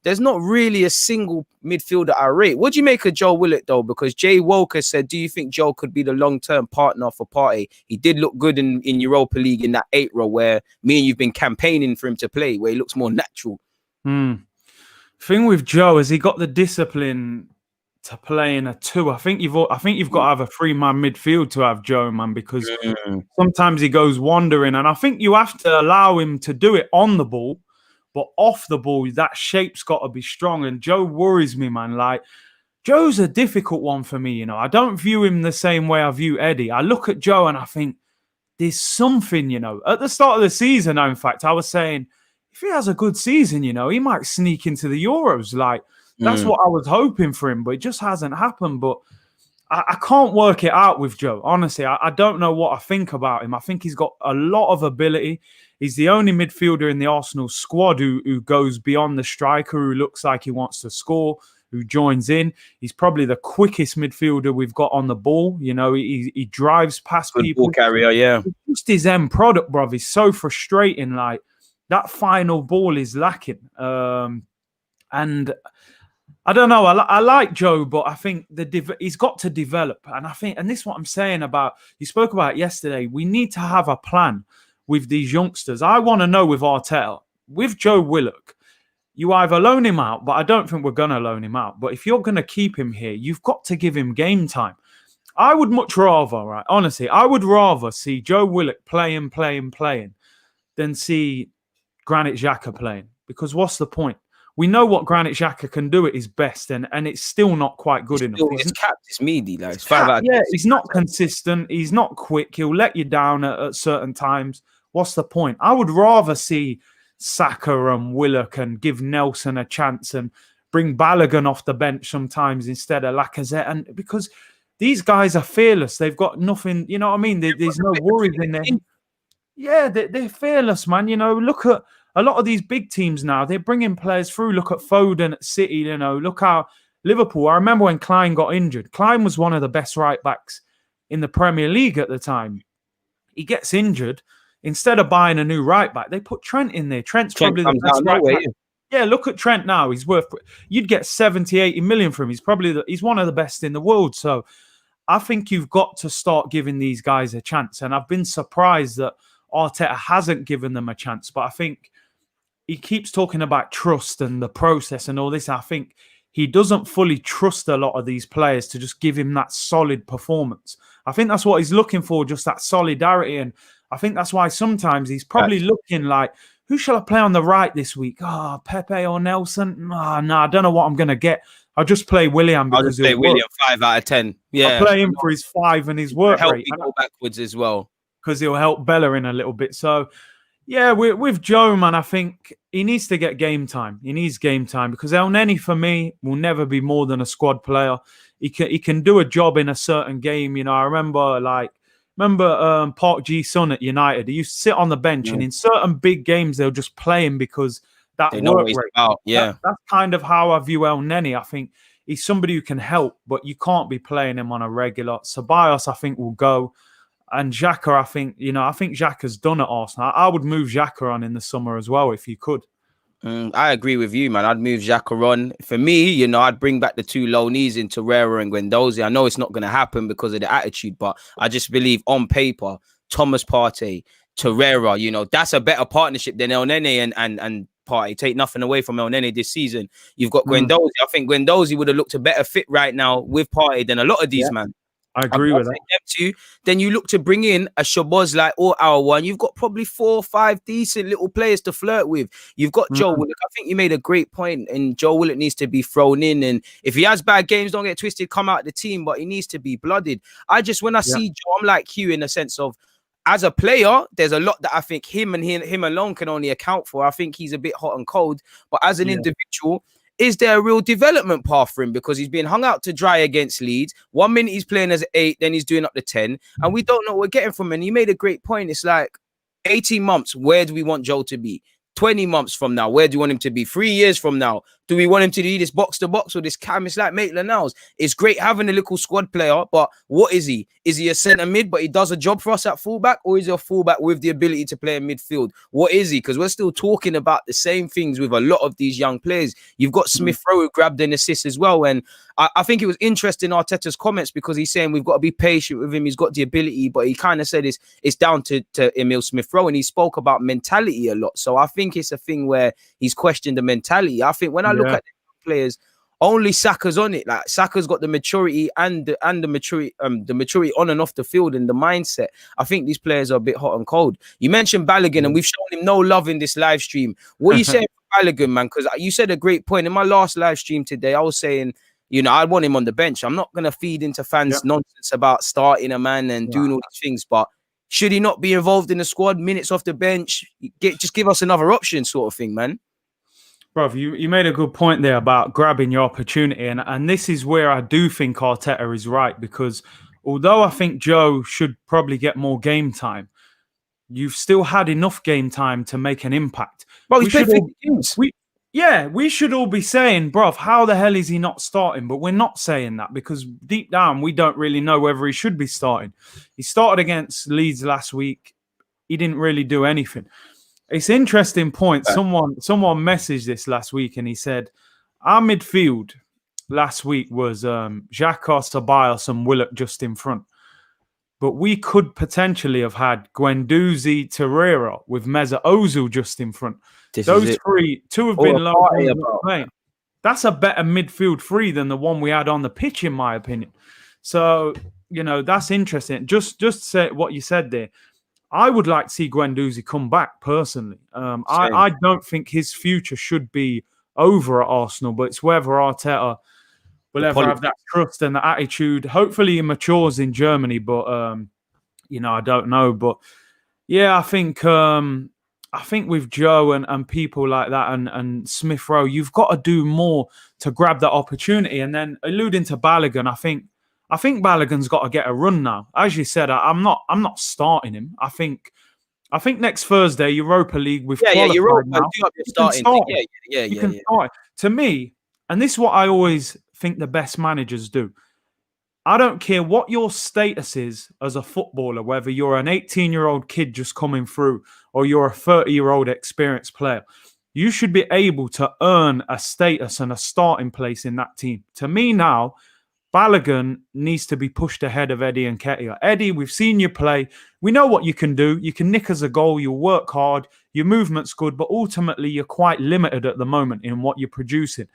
There's not really a single midfielder I rate. What do you make of Joe Willock, though? Because Jay Walker said, do you think Joe could be the long-term partner for Partey? He did look good in Europa League in that 8 row where me and you've been campaigning for him to play, where he looks more natural. Thing with Joe is he got the discipline to play in a 2. I think you've got to have a 3-man midfield to have Joe, man, because sometimes he goes wandering, and I think you have to allow him to do it on the ball, but off the ball, that shape's got to be strong. And Joe worries me, man. Joe's a difficult one for me. I don't view him the same way I view Eddie. I look at Joe and I think there's something. At the start of the season, in fact, I was saying if he has a good season, he might sneak into the Euros. That's what I was hoping for him, but it just hasn't happened. But I can't work it out with Joe. Honestly, I don't know what I think about him. I think he's got a lot of ability. He's the only midfielder in the Arsenal squad who goes beyond the striker, who looks like he wants to score, who joins in. He's probably the quickest midfielder we've got on the ball. He drives past people. Ball carrier, yeah. It's just his end product, bruv. He's so frustrating. That final ball is lacking. And I don't know. I like Joe, but I think he's got to develop. And I think, and this is what I'm saying about, you spoke about yesterday, we need to have a plan with these youngsters. I want to know with Arteta, with Joe Willock, you either loan him out, but I don't think we're going to loan him out. But if you're going to keep him here, you've got to give him game time. I would much rather, honestly, I would rather see Joe Willock playing than see Granit Xhaka playing. Because what's the point? We know what Granit Xhaka can do at his best, and it's still not quite good enough. It's capped. It's meaty. It's 5 out of 6. He's not consistent. He's not quick. He'll let you down at certain times. What's the point? I would rather see Saka and Willock and give Nelson a chance and bring Balogun off the bench sometimes instead of Lacazette. And because these guys are fearless. They've got nothing, you know what I mean? There's no worries in there. Yeah, they're fearless, man. Look at a lot of these big teams now, they're bringing players through. Look at Foden at City, Look how Liverpool, I remember when Klein got injured. Klein was one of the best right-backs in the Premier League at the time. He gets injured. Instead of buying a new right-back, they put Trent in there. Trent's probably the best right-back. Yeah, look at Trent now. He's worth, you'd get 70, 80 million for him. He's one of the best in the world. So I think you've got to start giving these guys a chance. And I've been surprised that Arteta hasn't given them a chance. But I think he keeps talking about trust and the process and all this. I think he doesn't fully trust a lot of these players to just give him that solid performance. I think that's what he's looking for, just that solidarity. And I think that's why sometimes he's probably looking like, who shall I play on the right this week? Pepe or Nelson? No, I don't know what I'm going to get. I just play William I'll because just play he'll work. William 5 out of 10. Yeah. I play him for his 5 and his work Help rate. me go backwards as well. Because he'll help Bella in a little bit. So, yeah, with Joe, man, I think he needs to get game time. He needs game time because El Neni, for me, will never be more than a squad player. He can do a job in a certain game. You know, I remember Park Ji-sung at United. He used to sit on the bench, and in certain big games, they'll just play him because that work rate. That's kind of how I view El Neni. I think he's somebody who can help, but you can't be playing him on a regular. Ceballos, I think, will go. And Xhaka, I think Xhaka's done at Arsenal. I would move Xhaka on in the summer as well if you could. I agree with you, man. I'd move Xhaka on. For me, you know, I'd bring back the 2 low knees in Torreira and Guendouzi. I know it's not going to happen because of the attitude, but I just believe on paper, Thomas Partey, Torreira, you know, that's a better partnership than El Neni and Partey. Take nothing away from El Neni this season. You've got Guendouzi. I think Guendouzi would have looked a better fit right now with Partey than a lot of these, man. I agree with that. Then you look to bring in a Shabazz like or our one. You've got probably 4 or 5 decent little players to flirt with. You've got Joe Willock. I think you made a great point, and Joe Willock needs to be thrown in. And if he has bad games, don't get twisted, come out the team, but he needs to be blooded. When I see Joe, I'm like you in the sense of, as a player, there's a lot that I think him alone can only account for. I think he's a bit hot and cold, but as an individual, is there a real development path for him? Because he's been hung out to dry against Leeds. 1 minute he's playing as 8, then he's doing up to 10. And we don't know what we're getting from him. And you made a great point. It's like 18 months, where do we want Joe to be? 20 months from now, where do you want him to be? 3 years from now, do we want him to do this box to box or this cam? It's like Maitland-Niles. It's great having a little squad player, but what is he? Is he a centre mid, but he does a job for us at fullback, or is he a fullback with the ability to play in midfield? What is he? Because we're still talking about the same things with a lot of these young players. You've got Smith Rowe who grabbed an assist as well, and I think it was interesting Arteta's comments because he's saying we've got to be patient with him. He's got the ability, but he kind of said it's down to Emil Smith Rowe, and he spoke about mentality a lot. So I think it's a thing where he's questioned the mentality. I think when I look at the players, only Saka's on it. Like Saka's got the maturity and the maturity on and off the field and the mindset. I think these players are a bit hot and cold. You mentioned Balogun, and we've shown him no love in this live stream. What are you saying for Balogun, man? Because you said a great point in my last live stream today. I was saying, you know, I want him on the bench. I'm not going to feed into fans' nonsense about starting a man and doing all these things, but should he not be involved in the squad? Minutes off the bench, just give us another option, sort of thing, man. Bro, you made a good point there about grabbing your opportunity, and this is where I do think Arteta is right, because although I think Joe should probably get more game time, you've still had enough game time to make an impact. Well, he's played 50 games. We should all be saying, bro, how the hell is he not starting? But we're not saying that because deep down, we don't really know whether he should be starting. He started against Leeds last week. He didn't really do anything. It's an interesting point. Someone messaged this last week and he said, our midfield last week was Xhaka, Ceballos and Willock just in front. But we could potentially have had Guendouzi, Torreira with Mesut Ozil just in front. Those 3, 2 have been low playing. That's a better midfield 3 than the one we had on the pitch, in my opinion. So, you know, that's interesting. Just say what you said there. I would like to see Guendouzi come back personally. I don't think his future should be over at Arsenal, but it's whether Arteta will ever have that trust and the attitude. Hopefully he matures in Germany, but you know, I don't know. But yeah, I think with Joe and people like that and Smith Rowe, you've got to do more to grab that opportunity. And then alluding to Balogun, I think Balogun's got to get a run now. As you said, I'm not starting him. I think next Thursday, Europa League, we've qualified Europa, now. You can start. To me, and this is what I always think the best managers do. I don't care what your status is as a footballer, whether you're an 18-year-old kid just coming through or you're a 30-year-old experienced player. You should be able to earn a status and a starting place in that team. To me now, Balogun needs to be pushed ahead of Eddie and Nketiah. Eddie, we've seen you play. We know what you can do. You can nick us a goal. You'll work hard. Your movement's good, but ultimately you're quite limited at the moment in what you're producing.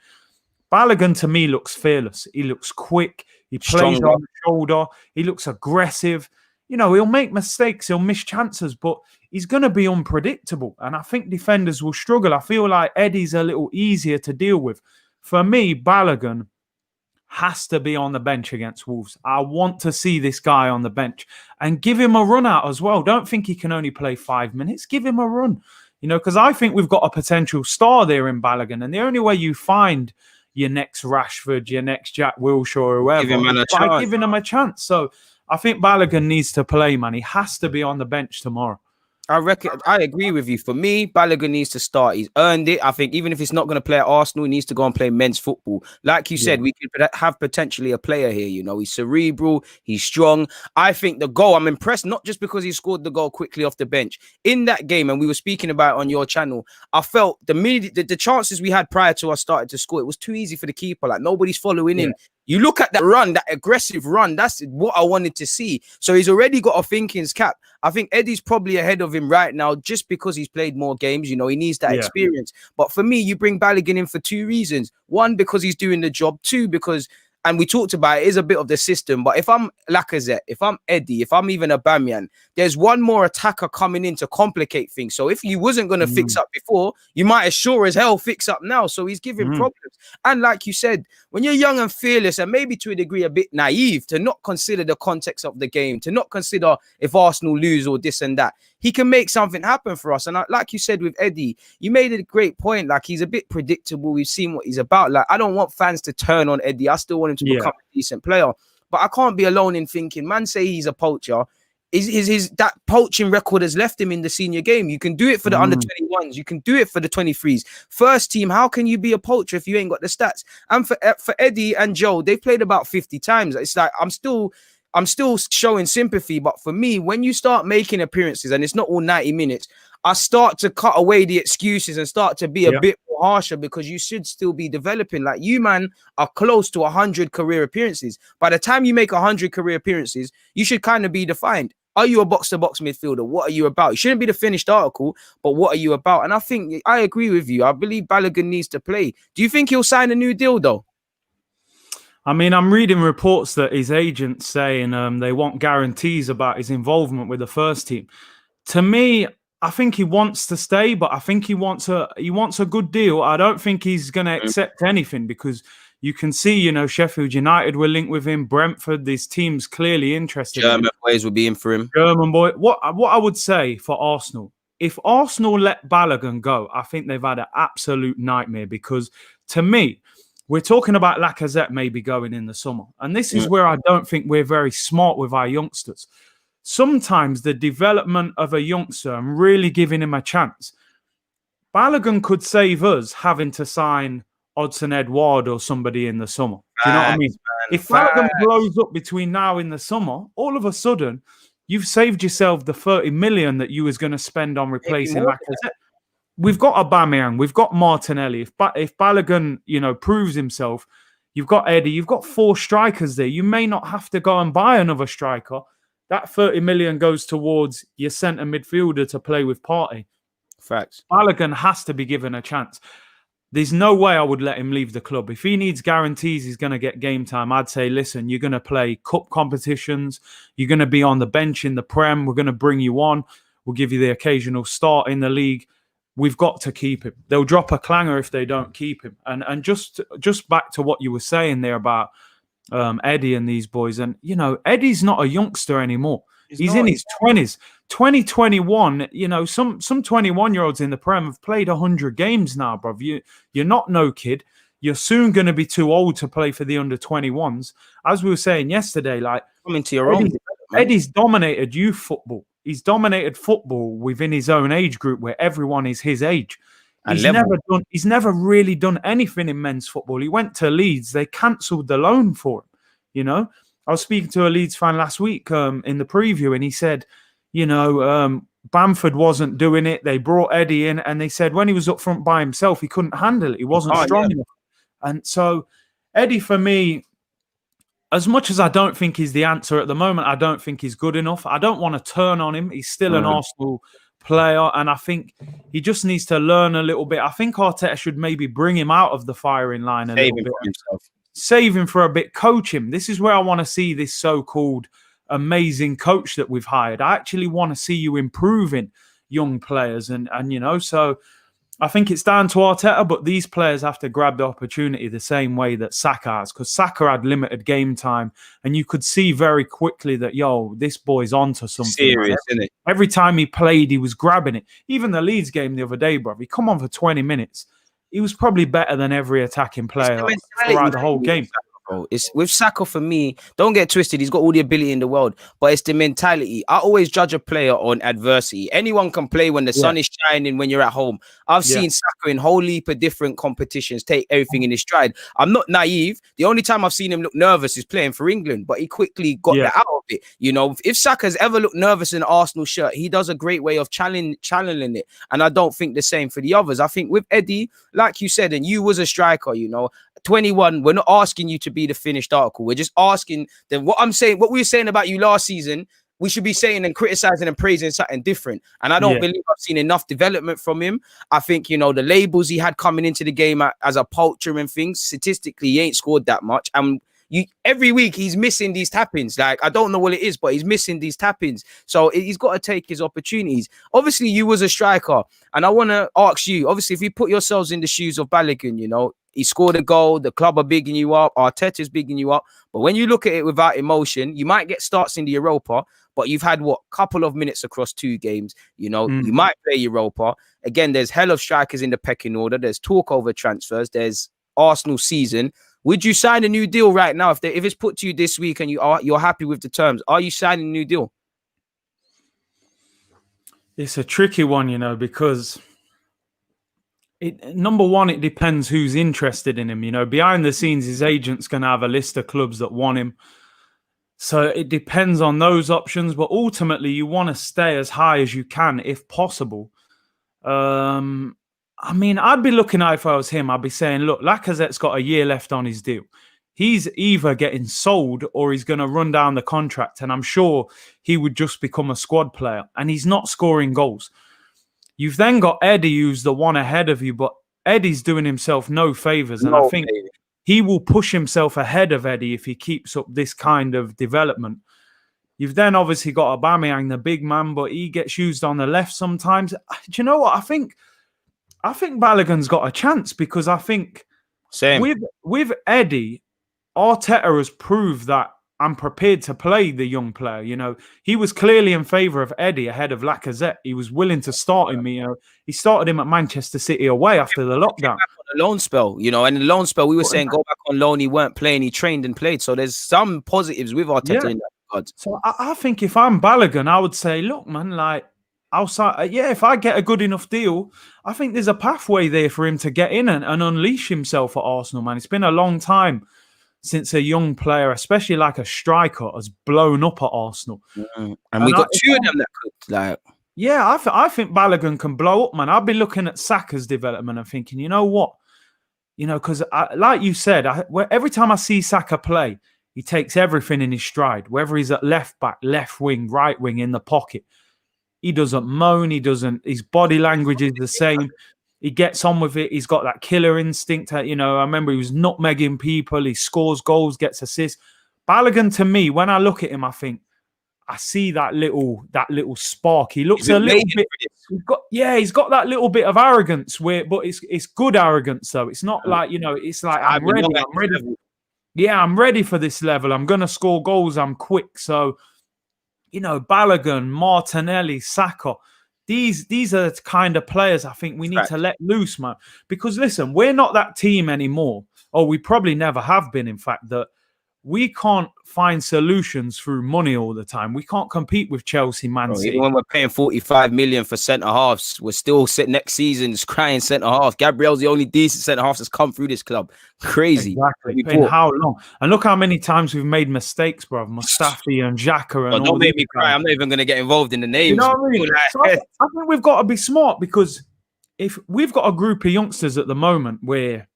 Balogun, to me, looks fearless. He looks quick. He plays on the shoulder. He looks aggressive. You know, he'll make mistakes. He'll miss chances, but he's going to be unpredictable. And I think defenders will struggle. I feel like Eddie's a little easier to deal with. For me, Balogun, has to be on the bench against Wolves. I want to see this guy on the bench and give him a run out as well. Don't think he can only play 5 minutes. Give him a run, because I think we've got a potential star there in Balogun. And the only way you find your next Rashford, your next Jack Wilshere or whoever, is by giving him a chance. So I think Balogun needs to play, man. He has to be on the bench tomorrow. I agree with you. For me, Balogun needs to start. He's earned it. I think even if he's not going to play at Arsenal, he needs to go and play men's football. Like you said, we could have potentially a player here. He's cerebral. He's strong. I think the goal, I'm impressed, not just because he scored the goal quickly off the bench. In that game, and we were speaking about it on your channel, I felt the chances we had prior to us starting to score, it was too easy for the keeper. Like, nobody's following in. You look at that run, that aggressive run, that's what I wanted to see. So he's already got a thinking's cap. I think Eddie's probably ahead of him right now just because he's played more games. He needs that experience. But for me, you bring Balogun in for 2 reasons. One, because he's doing the job. 2, because, and we talked about it, is a bit of the system. But if I'm Lacazette, if I'm Eddie, if I'm even Aubameyang, there's one more attacker coming in to complicate things. So if he wasn't going to fix up before, you might as sure as hell fix up now. So he's giving problems. And like you said, when you're young and fearless and maybe to a degree a bit naive, to not consider the context of the game, to not consider if Arsenal lose or this and that, he can make something happen for us. And like you said with Eddie, you made a great point. Like, he's a bit predictable. We've seen what he's about. Like, I don't want fans to turn on Eddie. I still want him to become a decent player. But I can't be alone in thinking, man, say he's a poacher. That poaching record has left him in the senior game. You can do it for the under 21s. You can do it for the 23s. First team, how can you be a poacher if you ain't got the stats? And for Eddie and Joe, they've played about 50 times. It's like, I'm still showing sympathy. But for me, when you start making appearances and it's not all 90 minutes, I start to cut away the excuses and start to be a bit more harsher, because you should still be developing. Like, you, man, are close to 100 career appearances. By the time you make 100 career appearances, you should kind of be defined. Are you a box-to-box midfielder? What are you about? It shouldn't be the finished article, but what are you about? And I think I agree with you. I believe Balogun needs to play. Do you think he'll sign a new deal, though? I mean, I'm reading reports that his agent's saying they want guarantees about his involvement with the first team. To me, I think he wants to stay, but I think he wants a good deal. I don't think he's going to accept anything, because you can see, Sheffield United were linked with him. Brentford, these teams clearly interested. German boys will be in for him. German boy. What I would say for Arsenal, if Arsenal let Balogun go, I think they've had an absolute nightmare, because to me, we're talking about Lacazette maybe going in the summer. And this is where I don't think we're very smart with our youngsters. Sometimes the development of a youngster and really giving him a chance, Balogun could save us having to sign Odson Edward or somebody in the summer. Do you know what I mean? If Balogun blows up between now and the summer, all of a sudden, you've saved yourself the 30 million that you was going to spend on replacing Lacazette. We've got Aubameyang, we've got Martinelli. If Balogun, proves himself, you've got Eddie, you've got 4 strikers there. You may not have to go and buy another striker. That 30 million goes towards your centre midfielder to play with Partey. Facts. Balogun has to be given a chance. There's no way I would let him leave the club. If he needs guarantees he's going to get game time, I'd say, listen, you're going to play cup competitions. You're going to be on the bench in the Prem. We're going to bring you on. We'll give you the occasional start in the league. We've got to keep him. They'll drop a clanger if they don't keep him. And just back to what you were saying there about Eddie and these boys. And, Eddie's not a youngster anymore. He's in his 20s. 2021, some 21-year-olds in the Prem have played 100 games now, bruv. You're not no kid. You're soon going to be too old to play for the under-21s. As we were saying yesterday, like, coming to your own. Eddie's dominated youth football. He's dominated football within his own age group where everyone is his age. He's never really done anything in men's football. He went to Leeds. They cancelled the loan for him, I was speaking to a Leeds fan last week in the preview, and he said, Bamford wasn't doing it. They brought Eddie in, and they said when he was up front by himself, he couldn't handle it. He wasn't strong enough. And so Eddie, for me, as much as I don't think he's the answer at the moment, I don't think he's good enough. I don't want to turn on him. He's still an Arsenal player, and I think he just needs to learn a little bit. I think Arteta should maybe bring him out of the firing line a little bit. Save him for a bit, coach him. This is where I want to see this so-called amazing coach that we've hired. I actually want to see you improving young players. And so I think it's down to Arteta, but these players have to grab the opportunity the same way that Saka has, because Saka had limited game time, and you could see very quickly that, this boy's onto something. Serious, isn't it? Every time he played, he was grabbing it. Even the Leeds game the other day, bro, he come on for 20 minutes. He was probably better than every attacking player throughout the whole game. It's with Saka for me. Don't get twisted. He's got all the ability in the world, but it's the mentality. I always judge a player on adversity. Anyone can play when the sun is shining, when you're at home. I've seen Saka in a whole heap of different competitions take everything in his stride. I'm not naive. The only time I've seen him look nervous is playing for England, but he quickly got that out of it. You know, if Saka's ever looked nervous in an Arsenal shirt, he does a great way of channeling it. And I don't think the same for the others. I think with Eddie, like you said, and you was a striker, 21, we're not asking you to be the finished article. We're just asking that what we were saying about you last season, we should be saying and criticizing and praising something different. And I don't believe I've seen enough development from him. I think, the labels he had coming into the game as a poacher and things, statistically, he ain't scored that much. And every week he's missing these tap-ins. Like, I don't know what it is, but he's missing these tap-ins. So he's got to take his opportunities. Obviously, you was a striker. And I want to ask you, obviously, if you put yourselves in the shoes of Balogun, he scored a goal, the club are bigging you up, Arteta's bigging you up. But when you look at it without emotion, you might get starts in the Europa, but you've had, couple of minutes across 2 games. You might play Europa. Again, there's hell of strikers in the pecking order. There's talk over transfers. There's Arsenal season. Would you sign a new deal right now if it's put to you this week and you're happy with the terms? Are you signing a new deal? It's a tricky one, because number one, it depends who's interested in him. Behind the scenes, his agent's going to have a list of clubs that want him. So it depends on those options. But ultimately, you want to stay as high as you can, if possible. I'd be looking at, if I was him, I'd be saying, look, Lacazette's got a year left on his deal. He's either getting sold or he's going to run down the contract. And I'm sure he would just become a squad player. And he's not scoring goals. You've then got Eddie, who's the one ahead of you, but Eddie's doing himself no favours. And I think he will push himself ahead of Eddie if he keeps up this kind of development. You've then obviously got Aubameyang, the big man, but he gets used on the left sometimes. Do you know what? I think Balogun's got a chance, because I think with Eddie, Arteta has proved that I'm prepared to play the young player. He was clearly in favour of Eddie ahead of Lacazette. He was willing to start him. He started him at Manchester City away after the lockdown. On a loan spell, and the loan spell, we were saying go back on loan. He weren't playing. He trained and played. So there's some positives with Arteta in that regard. So I think if I'm Balogun, I would say, look, man, like outside, if I get a good enough deal, I think there's a pathway there for him to get in and unleash himself at Arsenal, man. It's been a long time since a young player, especially like a striker, has blown up at Arsenal. And we got 2 of them that could, like... Yeah, I think Balogun can blow up, man. I've been looking at Saka's development and thinking, you know what? Because like you said, every time I see Saka play, he takes everything in his stride, whether he's at left back, left wing, right wing, in the pocket. He doesn't moan. His body language is the same. He gets on with it. He's got that killer instinct. I remember he was nutmegging people. He scores goals, gets assists. Balogun, to me, when I look at him, I think I see that little spark. He looks a little bit. He's got that little bit of arrogance, but it's good arrogance though. It's not like it's like I'm ready. I'm ready for this level. I'm gonna score goals. I'm quick. So, Balogun, Martinelli, Saka. These are the kind of players I think we need to let loose, man. Because listen, we're not that team anymore, or we probably never have been, in fact, that we can't find solutions through money all the time. We can't compete with Chelsea, Man City. Even when we're paying 45 million for centre-halves, we're still next season's crying centre-half. Gabriel's the only decent centre-half that's come through this club. Crazy. Exactly. In how long? And look how many times we've made mistakes, bro. Mustafi and Xhaka and don't make me cry. I'm not even going to get involved in the names. You know what I mean? So I think we've got to be smart, because if we've got a group of youngsters at the moment where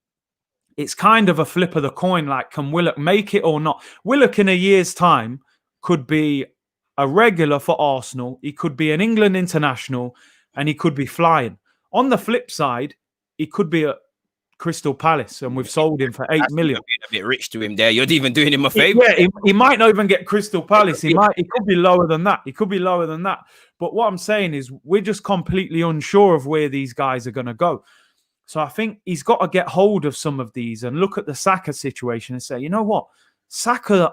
it's kind of a flip of the coin, like, can Willock make it or not? Willock in a year's time could be a regular for Arsenal. He could be an England international and he could be flying. On the flip side, he could be Crystal Palace, and we've sold him for 8 million. Being a bit rich to him there. You're even doing him a favor. Yeah, he might not even get Crystal Palace. He could be lower than that. But what I'm saying is we're just completely unsure of where these guys are going to go. So I think he's got to get hold of some of these and look at the Saka situation and say, you know what? Saka's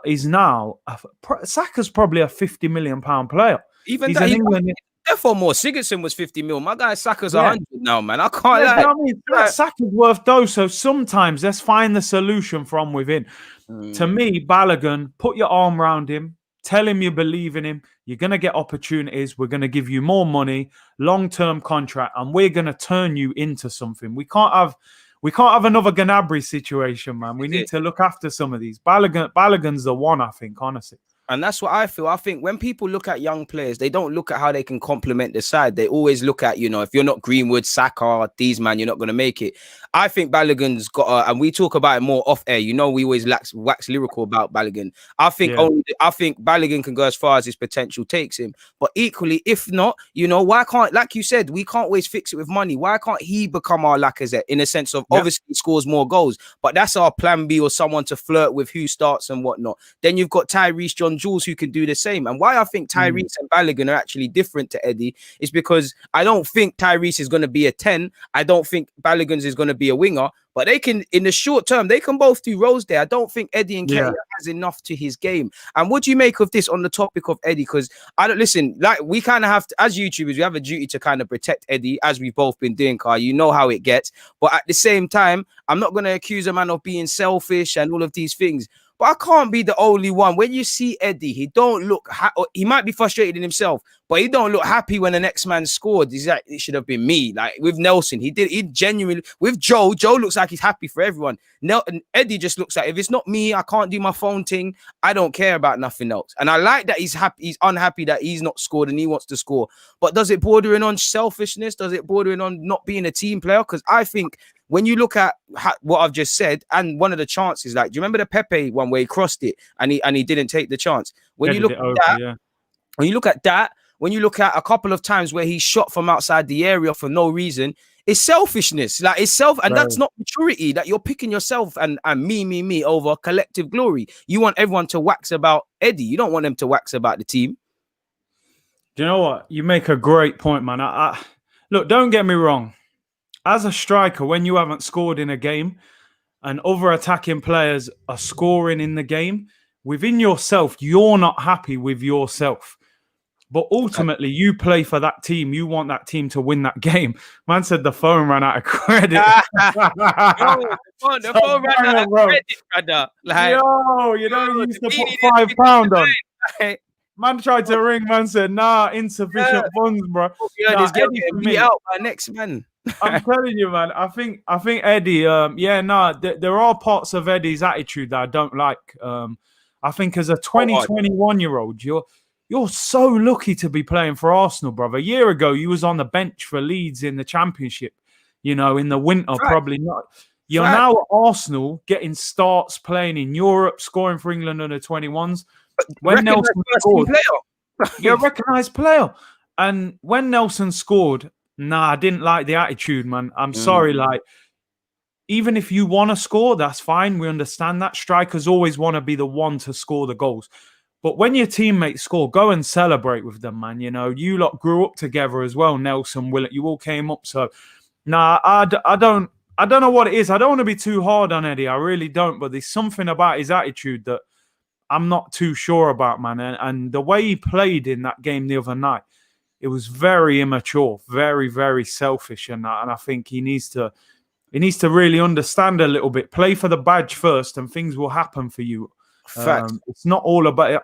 probably a £50 million player. Even that, therefore more. Sigurdsson was 50 mil. My guy Saka's 100 now, man. I can't lie. You know what I mean? Saka's worth those. So sometimes let's find the solution from within. To me, Balogun, put your arm around him. Tell him you believe in him. You're going to get opportunities. We're going to give you more money, long-term contract, and we're going to turn you into something. We can't have another Gnabry situation, man. We need to look after some of these. Balogun's the one, I think, honestly. And that's what I feel. I think when people look at young players, they don't look at how they can complement the side. They always look at, if you're not Greenwood, Saka, these man, you're not going to make it. I think Balogun's got, and we talk about it more off air. We always wax lyrical about Balogun. I think Balogun can go as far as his potential takes him. But equally, if not, why can't, like you said, we can't always fix it with money. Why can't he become our Lacazette in a sense of obviously he scores more goals, but that's our plan B or someone to flirt with who starts and whatnot. Then you've got Tyrese, John Jules who can do the same. And why I think Tyrese and Balogun are actually different to Eddie is because I don't think Tyrese is going to be a 10. I don't think Balogun is going to be a winger, but they can, in the short term, they can both do roles there. I don't think Eddie Nketiah has enough to his game. And what do you make of this on the topic of Eddie? Because I don't listen, like we kind of have to, as YouTubers, we have a duty to kind of protect Eddie, as we've both been doing, Carl. You know how it gets. But at the same time, I'm not going to accuse a man of being selfish and all of these things. But I can't be the only one. When you see Eddie, he don't look. He might be frustrated in himself, but he don't look happy when the next man scored. He's like, it should have been me. Like with Nelson, he genuinely. With Joe looks like he's happy for everyone. And Eddie just looks like, if it's not me, I can't do my phone thing. I don't care about nothing else. And I like that he's happy. He's unhappy that he's not scored and he wants to score. But does it bordering on selfishness? Does it bordering on not being a team player? Because I think, when you look at what I've just said, and one of the chances, like, do you remember the Pepe one where he crossed it and he didn't take the chance? When you look at that, when you look at a couple of times where he shot from outside the area for no reason, it's selfishness. Like it's and that's not maturity. That you're picking yourself and me over collective glory. You want everyone to wax about Eddie. You don't want them to wax about the team. Do you know what? You make a great point, man. Look, don't get me wrong. As a striker, when you haven't scored in a game and other attacking players are scoring in the game, within yourself, you're not happy with yourself. But ultimately, you play for that team. You want that team to win that game. Man said the phone ran out of credit. The phone ran out of credit, brother. Like, you used to put £5 on. Man tried to ring, man said, nah, insufficient funds, bro. He's getting beat out by next man. I'm telling you, man. I think Eddie. There are parts of Eddie's attitude that I don't like. I think as a 21-year-old, you're so lucky to be playing for Arsenal, brother. A year ago, you was on the bench for Leeds in the Championship. In the winter, probably not. You're now at Arsenal, getting starts, playing in Europe, scoring for England under 21s. When Nelson scored, you're a recognised player. And when Nelson scored. Nah, I didn't like the attitude, man. I'm sorry. Like, even if you want to score, that's fine. We understand that. Strikers always want to be the one to score the goals. But when your teammates score, go and celebrate with them, man. You lot grew up together as well, Nelson, Willock. You all came up. So, nah, I don't know what it is. I don't want to be too hard on Eddie. I really don't. But there's something about his attitude that I'm not too sure about, man. And the way he played in that game the other night, it was very immature, very, very selfish, and I think he needs to really understand a little bit. Play for the badge first, and things will happen for you. Facts. It's not all about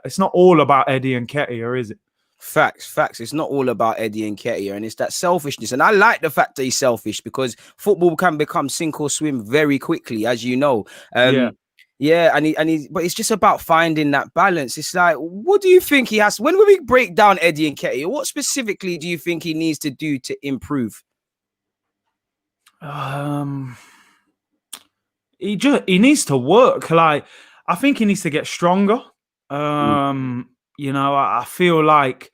Eddie and Nketiah, is it? Facts. It's not all about Eddie and Nketiah, and it's that selfishness. And I like the fact that he's selfish because football can become sink or swim very quickly, as you know. Yeah, but it's just about finding that balance. It's like, what do you think he has? When we break down Eddie and Nketiah, what specifically do you think he needs to do to improve? He needs to work. Like, I think he needs to get stronger. I feel like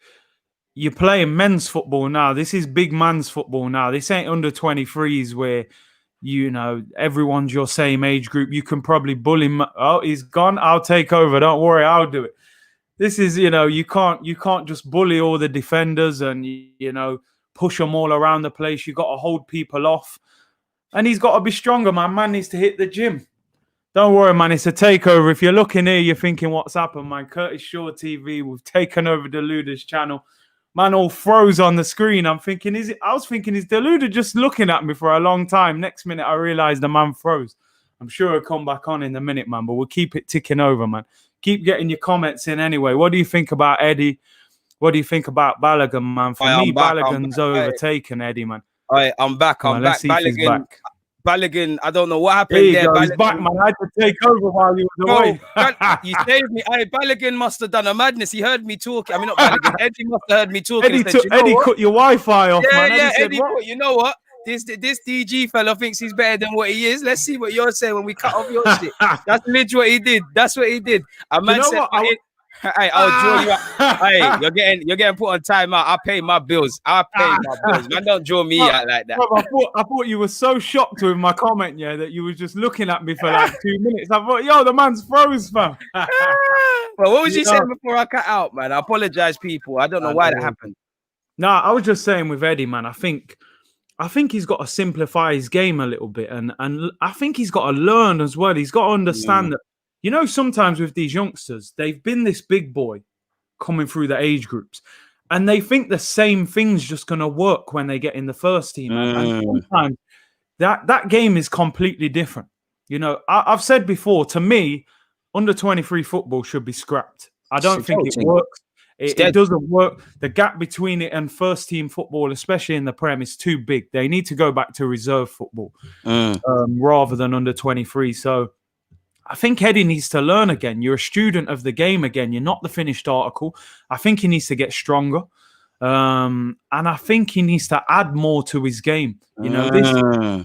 you're playing men's football now. This is big man's football now. This ain't under 23s where you know, everyone's your same age group. You can probably bully him. Oh, he's gone. I'll take over. Don't worry, I'll do it. This is, you know, you can't just bully all the defenders and, you know, push them all around the place. You got to hold people off. And he's got to be stronger, man. Man needs to hit the gym. Don't worry, man. It's a takeover. If you're looking here, you're thinking, what's happened, man? Curtis Shaw TV, we've taken over Deluded's channel. Man all froze on the screen. I was thinking, is Deluded just looking at me for a long time? Next minute, I realized the man froze. I'm sure he'll come back on in a minute, man, but we'll keep it ticking over, man. Keep getting your comments in anyway. What do you think about Eddie? What do you think about Balogun, man? For me, Balogun's overtaken Eddie, man. All right, I'm back. I'm back. Balogun, I don't know what happened there. He's back, man. I had to take over while you was away. You saved me. Balogun must have done a madness. He heard me talking. I mean, not Balogun. Eddie must have heard me talking. Eddie cut your Wi-Fi off, man. Eddie said, you know what? This DG fella thinks he's better than what he is. Let's see what you're saying when we cut off your shit. That's literally what he did. That's what he did. A man said, hey, I'll draw you out. Hey, you're getting put on timeout. I pay my bills. Man, don't draw me out like that. Bro, I thought you were so shocked with my comment, that you were just looking at me for like 2 minutes. I thought, yo, the man's froze, fam. Well, what was you saying before I cut out, man? I apologize, people. I don't know why that happened. Nah, I was just saying with Eddie, man. I think he's got to simplify his game a little bit, and I think he's got to learn as well. He's got to understand that. You know, sometimes with these youngsters, they've been this big boy coming through the age groups, and they think the same thing's just going to work when they get in the first team. And sometimes that game is completely different. You know, I've said before, to me, under 23 football should be scrapped. I don't think it works. It doesn't work. The gap between it and first team football, especially in the Prem, is too big. They need to go back to reserve football rather than under 23. So I think Eddie needs to learn again. You're a student of the game again. You're not the finished article. I think he needs to get stronger. And I think he needs to add more to his game. You know,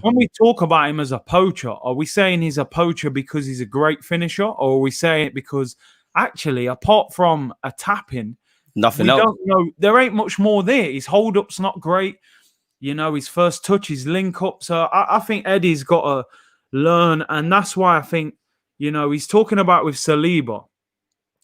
when we talk about him as a poacher, are we saying he's a poacher because he's a great finisher? Or are we saying it because actually, apart from a tapping, nothing else? Don't know. There ain't much more there. His hold-up's not great. You know, his first touch, his link-up. So I think Eddie's got to learn. And that's why I think, you know, he's talking about with Saliba.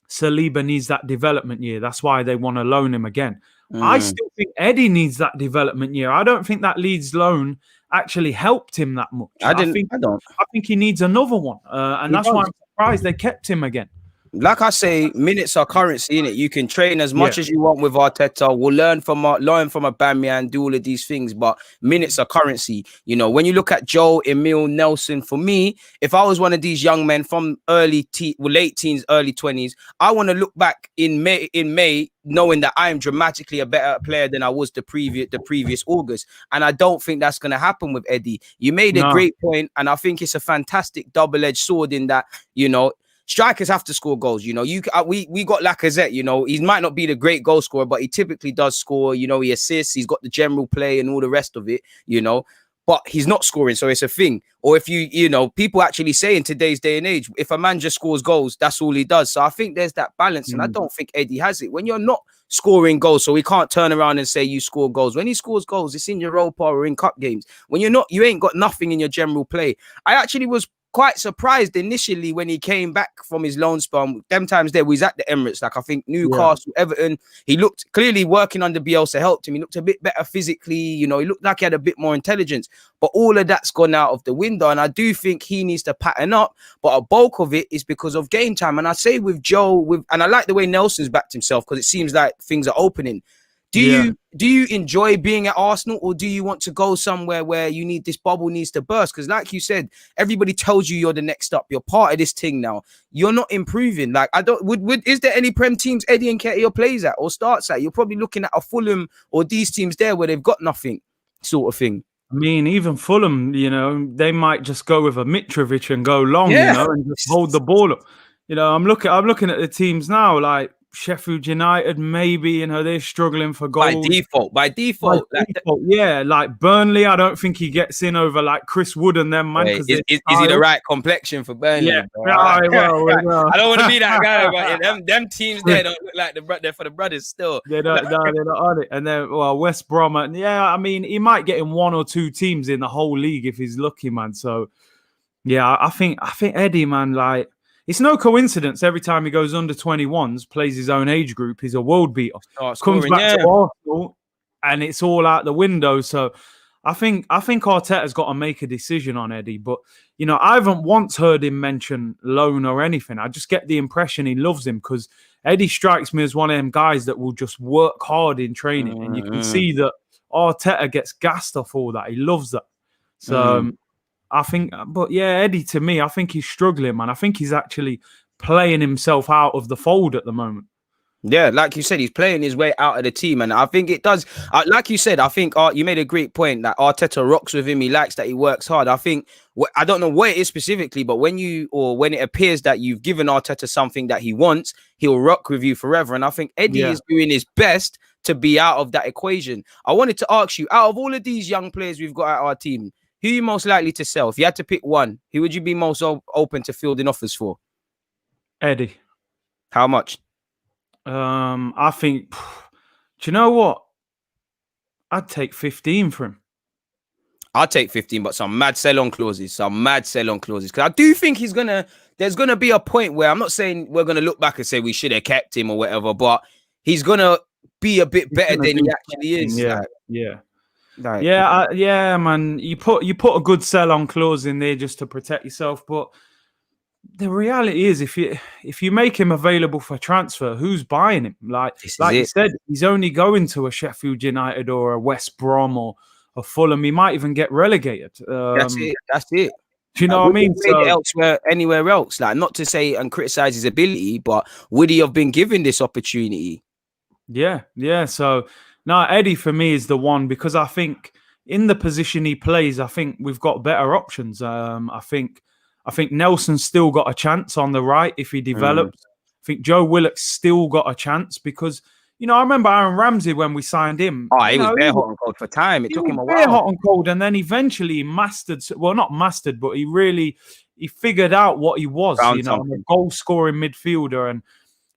Saliba needs that development year. That's why they want to loan him again. I still think Eddie needs that development year. I don't think that Leeds loan actually helped him that much. I think he needs another one. And that's why I'm surprised they kept him again. Like I say, minutes are currency, innit? You can train as much as you want with Arteta. We'll learn from Aubameyang, do all of these things, but minutes are currency. You know, when you look at Joe, Emil, Nelson, for me, if I was one of these young men from late teens, early 20s, I want to look back in May, knowing that I am dramatically a better player than I was the previous August. And I don't think that's going to happen with Eddie. You made a great point, and I think it's a fantastic double-edged sword in that, you know, strikers have to score goals. You know, we got Lacazette. You know, he might not be the great goal scorer, but he typically does score. You know, he assists. He's got the general play and all the rest of it. You know, but he's not scoring, so it's a thing. Or if you know, people actually say in today's day and age, if a man just scores goals, that's all he does. So I think there's that balance, and I don't think Eddie has it. When you're not scoring goals, so we can't turn around and say you score goals. When he scores goals, it's in Europa or in cup games. When you ain't got nothing in your general play. I actually was quite surprised initially when he came back from his loan spell. Them times there, we was at the Emirates, like I think Newcastle, Everton. He looked clearly working under Bielsa helped him. He looked a bit better physically. You know, he looked like he had a bit more intelligence. But all of that's gone out of the window, and I do think he needs to pattern up. But a bulk of it is because of game time. And I say with Joe, and I like the way Nelson's backed himself because it seems like things are opening. Do you enjoy being at Arsenal, or do you want to go somewhere where this bubble needs to burst? Because like you said, everybody tells you you're the next up. You're part of this thing now. You're not improving. Like is there any Prem teams Eddie Nketiah plays at or starts at? You're probably looking at a Fulham or these teams there where they've got nothing, sort of thing. I mean, even Fulham, you know, they might just go with a Mitrovic and go long, you know, and just hold the ball up. You know, I'm looking at the teams now, like Sheffield United, maybe, you know, they're struggling for By goals. default. By default, yeah. Like Burnley, I don't think he gets in over like Chris Wood and them, man. Is he the right complexion for Burnley? Yeah. I Well. don't want to be that guy, but them teams there don't look like they're for the brothers still. They're not on it. And then, well, West Brom, I mean, he might get in 1 or 2 teams in the whole league if he's lucky, man. So, yeah, I think Eddie, man, like, it's no coincidence every time he goes under 21s, plays his own age group, he's a world beater. Comes back to Arsenal, and it's all out the window. So I think Arteta's got to make a decision on Eddie. But, you know, I haven't once heard him mention loan or anything. I just get the impression he loves him because Eddie strikes me as one of them guys that will just work hard in training. And you can see that Arteta gets gassed off all that. He loves that. So I think, but yeah, Eddie, to me, I think he's struggling, man. I think he's actually playing himself out of the fold at the moment. Yeah, like you said, he's playing his way out of the team. And I think it does, like you said, I think you made a great point that Arteta rocks with him. He likes that he works hard. I think, I don't know what it is specifically, but when it appears that you've given Arteta something that he wants, he'll rock with you forever. And I think Eddie is doing his best to be out of that equation. I wanted to ask you, out of all of these young players we've got at our team, who are you most likely to sell? If you had to pick one, who would you be most open to fielding offers for? Eddie. How much? I think, do you know what? I'd take 15 for him. I'll take 15, but some mad sell-on clauses. Because I do think there's going to be a point where, I'm not saying we're going to look back and say we should have kept him or whatever, but he's going to be a bit better than he actually is. Yeah, man. You put a good sell-on clause in there just to protect yourself, but the reality is, if you make him available for transfer, who's buying him? Like you said, he's only going to a Sheffield United or a West Brom or a Fulham. He might even get relegated. That's it. Do you know what I mean? Anywhere else, like, not to say and criticize his ability, but would he have been given this opportunity? Yeah. So, no, Eddie for me is the one, because I think in the position he plays, I think we've got better options. I think Nelson's still got a chance on the right if he develops. I think Joe Willock's still got a chance because, you know, I remember Aaron Ramsey when we signed him. Oh, he was bare hot and cold for time. It took him a while. Bare hot and cold, and then eventually not mastered, but he figured out what he was. A goal-scoring midfielder, and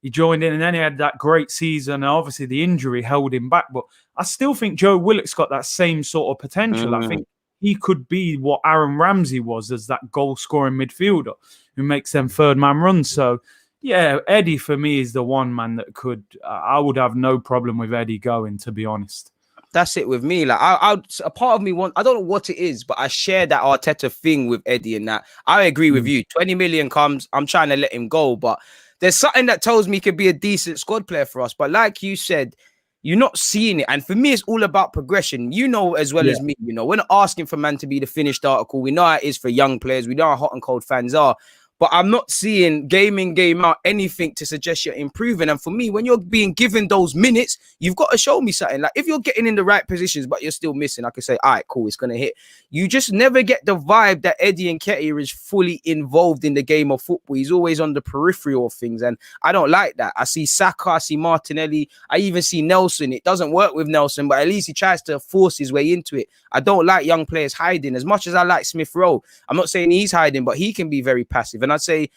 he joined in, and then he had that great season. And obviously, the injury held him back, but I still think Joe Willock's got that same sort of potential. I think he could be what Aaron Ramsey was as that goal-scoring midfielder who makes them third-man runs. So, yeah, Eddie for me is the one, man, that could. I would have no problem with Eddie going, to be honest. That's it with me. Like, a part of me I don't know what it is, but I share that Arteta thing with Eddie, and that I agree with you. 20 million comes, I'm trying to let him go, but there's something that tells me he could be a decent squad player for us. But like you said, you're not seeing it. And for me, it's all about progression. You know as well as me, you know, we're not asking for man to be the finished article. We know how it is for young players. We know how hot and cold fans are. But I'm not seeing game in, game out anything to suggest you're improving. And for me, when you're being given those minutes, you've got to show me something. Like, if you're getting in the right positions, but you're still missing, I can say, all right, cool, it's going to hit. You just never get the vibe that Eddie Nketiah is fully involved in the game of football. He's always on the periphery of things. And I don't like that. I see Saka, I see Martinelli. I even see Nelson. It doesn't work with Nelson, but at least he tries to force his way into it. I don't like young players hiding. As much as I like Smith Rowe, I'm not saying he's hiding, but he can be very passive. And I'd say,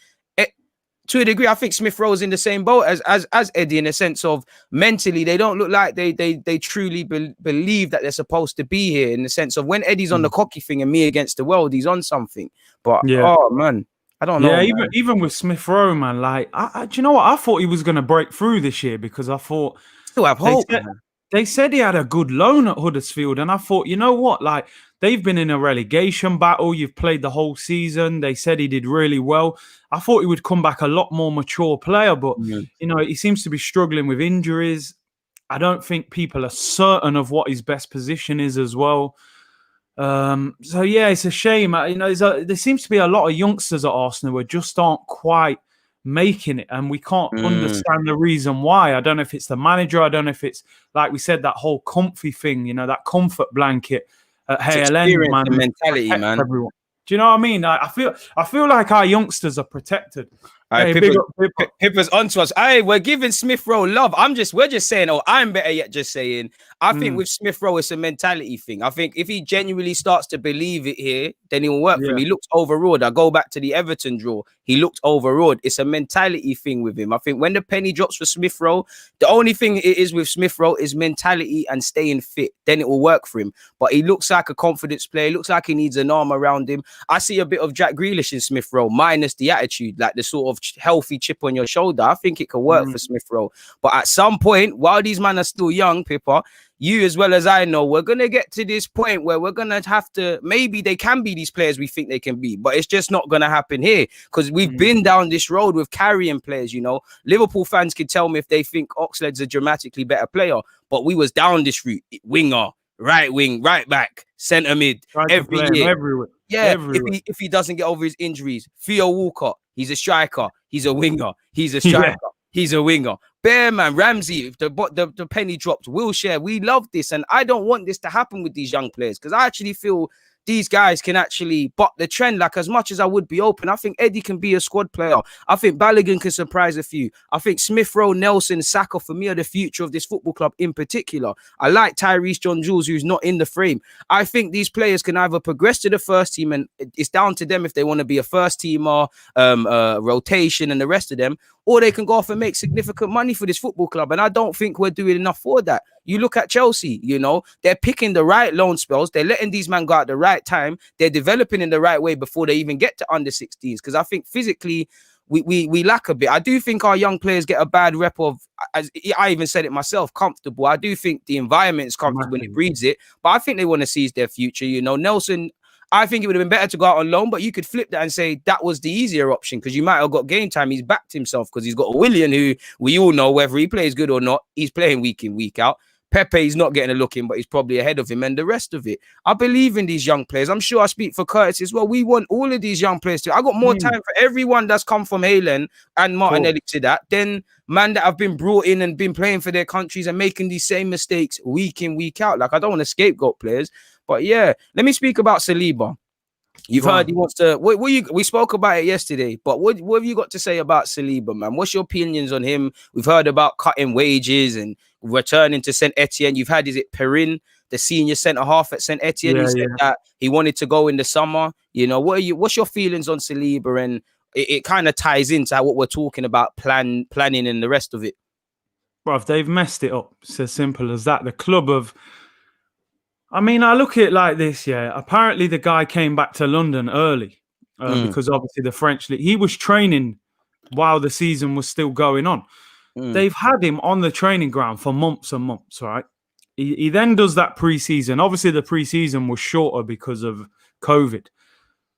to a degree, I think Smith Rowe's in the same boat as Eddie, in a sense of mentally, they don't look like they truly believe that they're supposed to be here, in the sense of when Eddie's on the cocky thing and me against the world, he's on something. But, oh, man, I don't know. Yeah, even with Smith Rowe, man, like, do you know what? I thought he was going to break through this year, because I thought... Still have hope, They said he had a good loan at Huddersfield, and I thought, you know what? Like, they've been in a relegation battle. You've played the whole season. They said he did really well. I thought he would come back a lot more mature player, but, you know, he seems to be struggling with injuries. I don't think people are certain of what his best position is as well. So, yeah, it's a shame. You know, there seems to be a lot of youngsters at Arsenal who just aren't quite making it, and we can't understand the reason why. I don't know if it's the manager. I don't know if it's, like we said, that whole comfy thing, you know, that comfort blanket at Hale End, man. Mentality, man. Everyone. Do you know what I mean? I feel like our youngsters are protected. All right, Hey, big up, Pippa's onto us. Hey, we're giving Smith Rowe love. We're just saying, I'm better yet just saying. I think with Smith Rowe, it's a mentality thing. I think if he genuinely starts to believe it here, then it will work for him. He looked overawed. I go back to the Everton draw. He looked overawed. It's a mentality thing with him. I think when the penny drops for Smith Rowe, the only thing it is with Smith Rowe is mentality and staying fit. Then it will work for him. But he looks like a confidence player. He looks like he needs an arm around him. I see a bit of Jack Grealish in Smith Rowe, minus the attitude, like the sort of healthy chip on your shoulder. I think it could work for Smith Rowe. But at some point, while these men are still young, Pippa, you as well as I know, we're going to get to this point where we're going to have to, maybe they can be these players we think they can be, but it's just not going to happen here because we've been down this road with carrying players, you know. Liverpool fans can tell me if they think Oxlade's a dramatically better player, but we was down this route. Winger, right wing, right back, centre mid, every year. Everywhere. Yeah, everywhere. If he doesn't get over his injuries, Theo Walcott, he's a striker, he's a winger, he's a striker, he's a winger. Bearman, Ramsey, the penny dropped, Wilshere, we love this. And I don't want this to happen with these young players because I actually feel these guys can actually buck the trend. Like, as much as I would be open, I think Eddie can be a squad player. I think Balogun can surprise a few. I think Smith Rowe, Nelson, Saka, for me, are the future of this football club in particular. I like Tyrese John-Jules, who's not in the frame. I think these players can either progress to the first team, and it's down to them if they want to be a first teamer, rotation, and the rest of them, or they can go off and make significant money for this football club. And I don't think we're doing enough for that. You look at Chelsea, you know, they're picking the right loan spells. They're letting these men go at the right time. They're developing in the right way before they even get to under 16s. Because I think physically we lack a bit. I do think our young players get a bad rep of, as I even said it myself, comfortable. I do think the environment is comfortable when it breeds it. But I think they want to seize their future. You know, Nelson, I think it would have been better to go out on loan, but you could flip that and say that was the easier option because you might have got game time. He's backed himself because he's got a Willian who we all know whether he plays good or not, he's playing week in, week out. Pepe's not getting a look in, but he's probably ahead of him and the rest of it. I believe in these young players. I'm sure I speak for Curtis as well. We want all of these young players to. I got more time for everyone that's come from Haaland and Martinelli to that than man that have been brought in and been playing for their countries and making these same mistakes week in, week out. Like, I don't want to scapegoat players, but yeah, let me speak about Saliba. You've heard he wants to. We spoke about it yesterday, but what have you got to say about Saliba, man? What's your opinions on him? We've heard about cutting wages and returning to Saint Etienne. You've had, is it Perrin, the senior centre half at Saint Etienne? He said that he wanted to go in the summer. You know, what's your feelings on Saliba? And it kind of ties into what we're talking about, planning and the rest of it. Bruv, they've messed it up. It's as simple as that. The club of. I mean, I look at it like this, Apparently, the guy came back to London early because obviously the French league. He was training while the season was still going on. They've had him on the training ground for months and months, right? He then does that pre-season. Obviously, the pre-season was shorter because of COVID.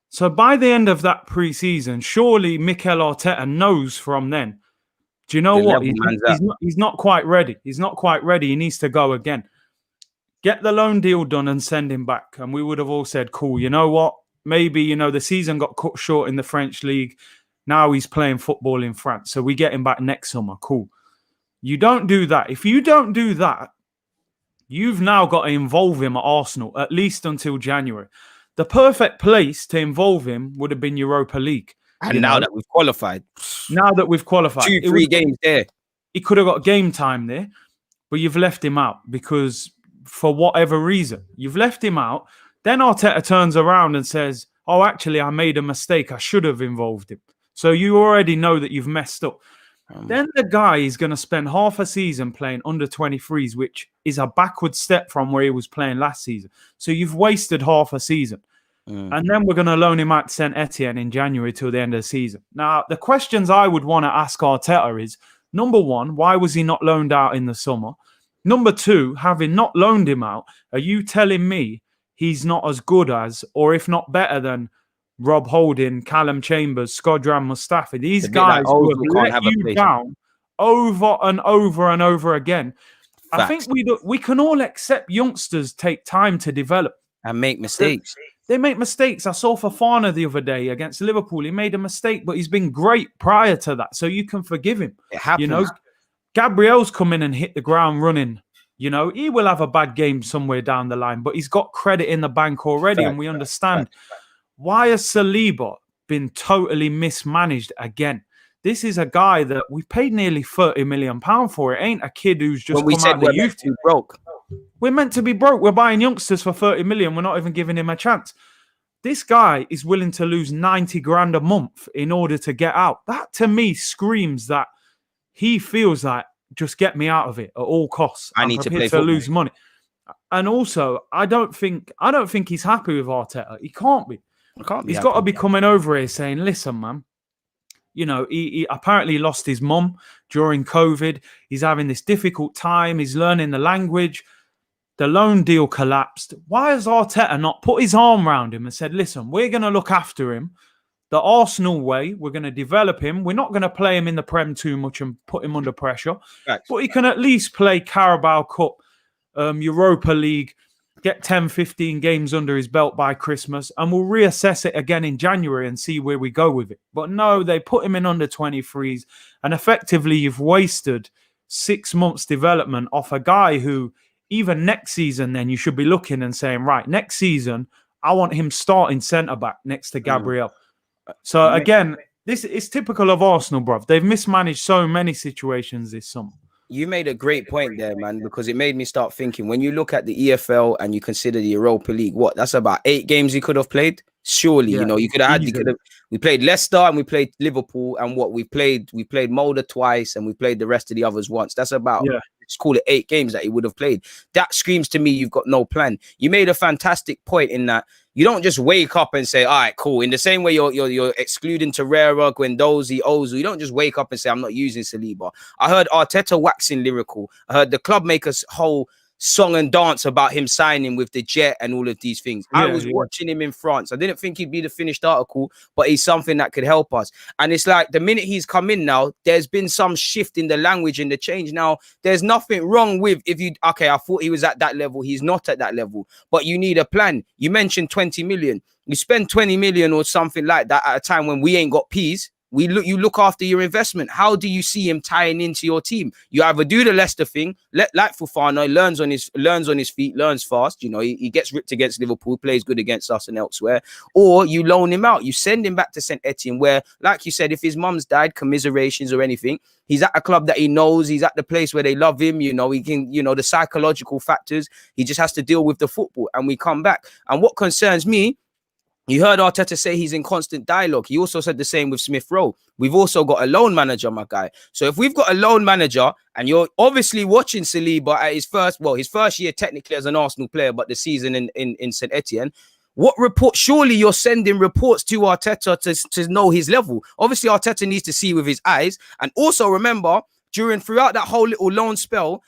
So by the end of that pre-season, surely Mikel Arteta knows from then, do you know what? He's not quite ready. He's not quite ready. He needs to go again. Get the loan deal done and send him back. And we would have all said, cool, you know what? Maybe, you know, the season got cut short in the French league. Now he's playing football in France. So we get him back next summer. Cool. You don't do that. If you don't do that, you've now got to involve him at Arsenal, at least until January. The perfect place to involve him would have been Europa League. And now that we've qualified. 2-3 games there. He could have got game time there, but you've left him out because for whatever reason, you've left him out. Then Arteta turns around and says, oh, actually, I made a mistake. I should have involved him. So you already know that you've messed up. Then the guy is going to spend half a season playing under 23s, which is a backward step from where he was playing last season. So you've wasted half a season. And then we're going to loan him out to Saint Etienne in January till the end of the season. Now, the questions I would want to ask Arteta is, number one, why was he not loaned out in the summer? Number two, having not loaned him out, are you telling me he's not as good as, or if not better than, Rob Holding, Callum Chambers, Skodran Mustafi? These guys who have let you down over and over and over again. Facts. I think we can all accept youngsters take time to develop. And make mistakes. They make mistakes. I saw Fofana the other day against Liverpool. He made a mistake, but he's been great prior to that. So you can forgive him. It happens. You know, Gabriel's come in and hit the ground running. You know, he will have a bad game somewhere down the line, but he's got credit in the bank already, and we understand. Why has Saliba been totally mismanaged again? This is a guy that we paid nearly £30 million for. It ain't a kid who's just When we come said out of the we're youth. meant to be broke. We're meant to be broke. We're buying youngsters for 30 million. We're not even giving him a chance. This guy is willing to lose 90 grand a month in order to get out. That to me screams that he feels like, just get me out of it at all costs. I need to play football. Lose money. And also, I don't think he's happy with Arteta. He can't be. He's got to be coming over here saying, listen, man, you know, he apparently lost his mum during COVID. He's having this difficult time. He's learning the language. The loan deal collapsed. Why has Arteta not put his arm around him and said, listen, we're going to look after him the Arsenal way. We're going to develop him. We're not going to play him in the Prem too much and put him under pressure. Right. But he can at least play Carabao Cup, Europa League, get 10, 15 games under his belt by Christmas, and we'll reassess it again in January and see where we go with it. But no, they put him in under 23s, and effectively you've wasted 6 months development off a guy who, even next season, then you should be looking and saying, right, next season, I want him starting centre-back next to Gabriel. So again, this is typical of Arsenal, bruv. They've mismanaged so many situations this summer. You made a great point there, man, because it made me start thinking, when you look at the EFL and you consider the Europa League, that's about 8 games he could have played? Surely, you know, you could have had, we played Leicester and we played Liverpool, and we played Mulder twice and we played the rest of the others once. That's about, let's call it 8 games that he would have played. That screams to me you've got no plan. You made a fantastic point in that you don't just wake up and say, all right, cool. In the same way you're excluding Torreira, Guendouzi, Ozil, you don't just wake up and say, I'm not using Saliba. I heard Arteta waxing lyrical. I heard the club make a whole song and dance about him signing with the Jet and all of these things. I was watching him in France. I didn't think he'd be the finished article, but he's something that could help us. And it's like the minute he's come in now, there's been some shift in the language and the change. Now, there's nothing wrong with I thought he was at that level. He's not at that level, but you need a plan. You mentioned 20 million. You spend 20 million or something like that at a time when we ain't got peas. You look after your investment. How do you see him tying into your team? You either do the Leicester thing, like Fofana, learns on his feet, learns fast. You know, he gets ripped against Liverpool, plays good against us and elsewhere. Or you loan him out. You send him back to St. Etienne, where, like you said, if his mum's died, commiserations or anything, he's at a club that he knows. He's at the place where they love him. You know, he can, you know, the psychological factors. He just has to deal with the football, and we come back. And what concerns me, you heard Arteta say he's in constant dialogue. He also said the same with Smith Rowe. We've also got a loan manager, my guy. So if we've got a loan manager and you're obviously watching Saliba at his first year technically as an Arsenal player, but the season in St. Etienne, what report? Surely you're sending reports to Arteta to know his level. Obviously, Arteta needs to see with his eyes. And also remember, throughout that whole little loan spell,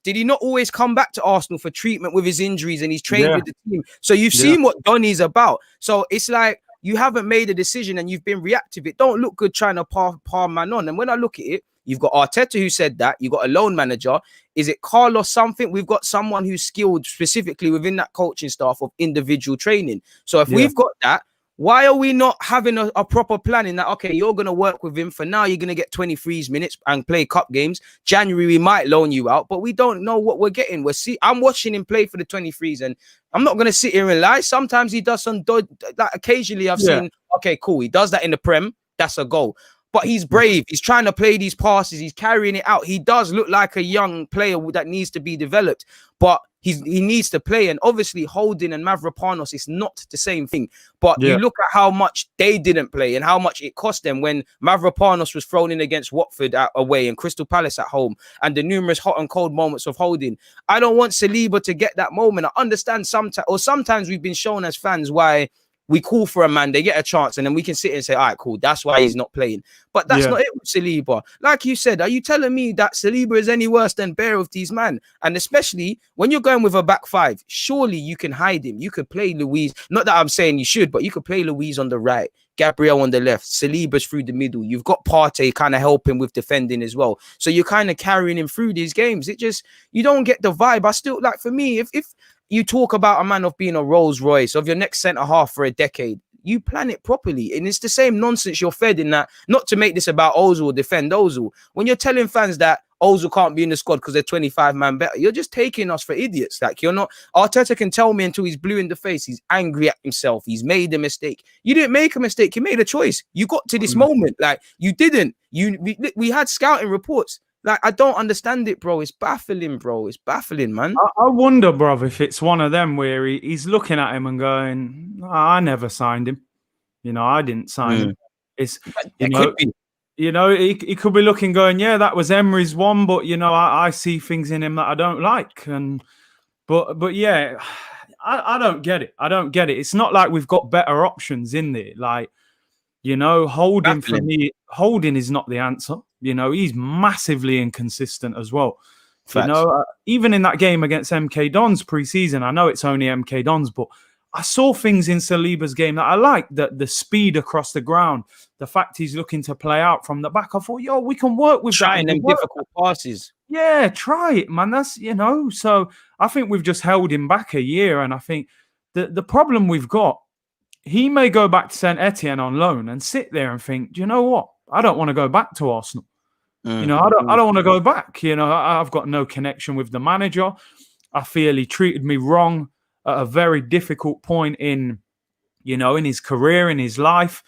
did he not always come back to Arsenal for treatment with his injuries, and he's trained with the team? So you've seen what Donny's about. So it's like you haven't made a decision and you've been reactive. It don't look good trying to palm man on. And when I look at it, you've got Arteta who said that. You've got a loan manager. Is it Carlos something? We've got someone who's skilled specifically within that coaching staff of individual training. So if we've got that, why are we not having a proper plan in that? Okay, you're going to work with him for now. You're going to get 23 minutes and play cup games. January, we might loan you out, but we don't know what we're getting. I'm watching him play for the 23s, and I'm not going to sit here and lie. Sometimes he does some, like occasionally I've seen, okay, cool. He does that in the Prem. That's a goal. But he's brave. He's trying to play these passes. He's carrying it out. He does look like a young player that needs to be developed, but he needs to play. And obviously Holding and Mavropanos is not the same thing. But you look at how much they didn't play and how much it cost them when Mavropanos was thrown in against Watford away and Crystal Palace at home, and the numerous hot and cold moments of Holding. I don't want Saliba to get that moment. I understand sometimes we've been shown as fans why we call for a man, they get a chance, and then we can sit and say, all right, cool, that's why he's not playing. But that's not it with Saliba. Like you said, are you telling me that Saliba is any worse than Bear of these men? And especially when you're going with a back five, surely you can hide him. You could play Luiz. Not that I'm saying you should, but you could play Luiz on the right, Gabriel on the left, Saliba's through the middle. You've got Partey kind of helping with defending as well. So you're kind of carrying him through these games. You don't get the vibe. I still, like, for me, if you talk about a man of being a Rolls Royce, of your next centre half for a decade, you plan it properly. And it's the same nonsense you're fed in that, not to make this about Ozil or defend Ozil. When you're telling fans that, Ozil can't be in the squad because they're 25 man better. You're just taking us for idiots. Like, you're not. Arteta can tell me until he's blue in the face. He's angry at himself. He's made a mistake. You didn't make a mistake. You made a choice. You got to this moment. Like, you didn't. We had scouting reports. Like, I don't understand it, bro. It's baffling, bro. It's baffling, man. I wonder, bro, if it's one of them where he's looking at him and going, oh, I never signed him. You know, I didn't sign him. It's, he could be looking going, yeah, that was Emery's one, but, you know, I see things in him that I don't like. But yeah, I don't get it. I don't get it. It's not like we've got better options in there. Like, you know, Holding for me, Holding is not the answer. You know, he's massively inconsistent as well. Facts. You know, even in that game against MK Dons pre-season, I know it's only MK Dons, but I saw things in Saliba's game that I liked. The speed across the ground, the fact he's looking to play out from the back. I thought, yo, we can work with trying them difficult passes. Yeah, try it, man. That's, you know, so I think we've just held him back a year. And I think the problem we've got, he may go back to Saint Etienne on loan and sit there and think, do you know what? I don't want to go back to Arsenal. You know, I don't want to go back. You know, I've got no connection with the manager. I feel he treated me wrong at a very difficult point in, you know, in his career, in his life.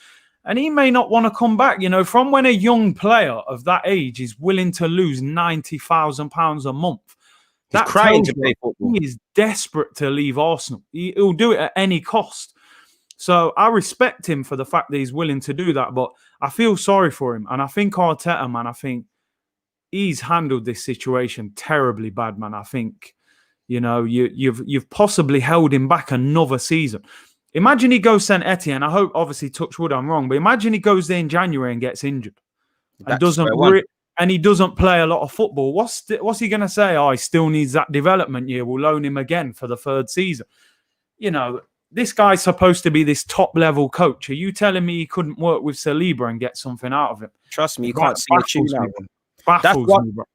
And he may not want to come back. You know, from when a young player of that age is willing to lose £90,000 a month, he's crying to play football. He is desperate to leave Arsenal. He'll do it at any cost. So I respect him for the fact that he's willing to do that, but I feel sorry for him. And I think Arteta, man, I think he's handled this situation terribly bad, man. I think, you know, you've possibly held him back another season. Imagine he goes Saint Etienne. I hope, obviously, touch wood, I'm wrong, but imagine he goes there in January and gets injured and he doesn't play a lot of football. What's he going to say? Oh, he still needs that development year. We'll loan him again for the third season. You know, this guy's supposed to be this top-level coach. Are you telling me he couldn't work with Saliba and get something out of him? Trust me, you can't see a tune out of him.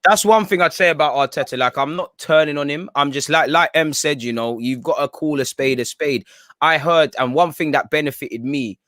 That's one thing I'd say about Arteta. Like, I'm not turning on him. I'm just like M said, you know, you've got to call a spade a spade. I heard, and one thing that benefited me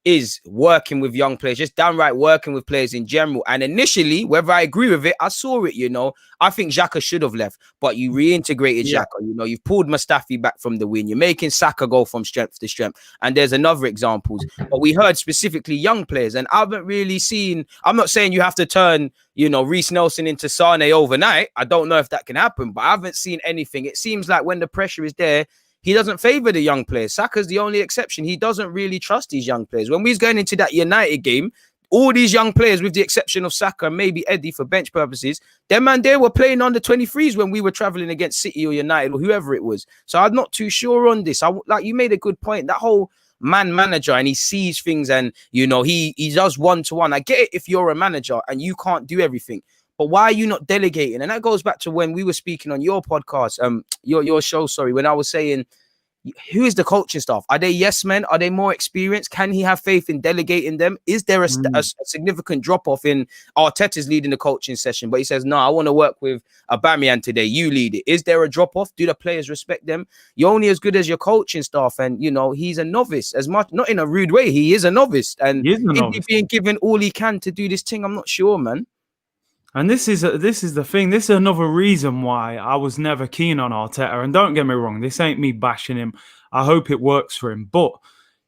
is working with young players, just downright working with players in general. And initially, whether I agree with it, I saw it, you know. I think Xhaka should have left, but you reintegrated Xhaka. You know, you've pulled Mustafi back from the win. You're making Saka go from strength to strength. And there's another examples. But we heard specifically young players, and I haven't really seen, I'm not saying you have to turn, you know, Reece Nelson into Sane overnight. I don't know if that can happen, but I haven't seen anything. It seems like when the pressure is there, he doesn't favour the young players. Saka's the only exception. He doesn't really trust these young players. When we was going into that United game, all these young players, with the exception of Saka and maybe Eddie for bench purposes, them man, they were playing under 23s when we were travelling against City or United or whoever it was. So I'm not too sure on this. Like, you made a good point. That whole manager, and he sees things, and, you know, he does one-to-one. I get it if you're a manager and you can't do everything. But why are you not delegating? And that goes back to when we were speaking on your podcast, your show, sorry, when I was saying, who is the coaching staff? Are they yes men? Are they more experienced? Can he have faith in delegating them? Is there a significant drop-off in Arteta's leading the coaching session? But he says, no, I want to work with Aubameyang today. You lead it. Is there a drop-off? Do the players respect them? You're only as good as your coaching staff. And, you know, he's a novice, as much, not in a rude way. He is a novice. And is he being given all he can to do this thing? I'm not sure, man. And this is the thing. This is another reason why I was never keen on Arteta. And don't get me wrong, this ain't me bashing him. I hope it works for him. But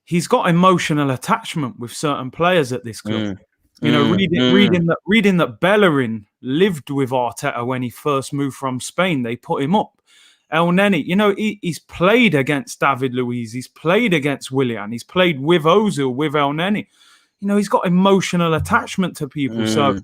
he's got emotional attachment with certain players at this club. You know, reading that Bellerin lived with Arteta when he first moved from Spain. They put him up. El Neni, you know, he's played against David Luiz. He's played against Willian. He's played with Ozil, with El Neni. You know, he's got emotional attachment to people. So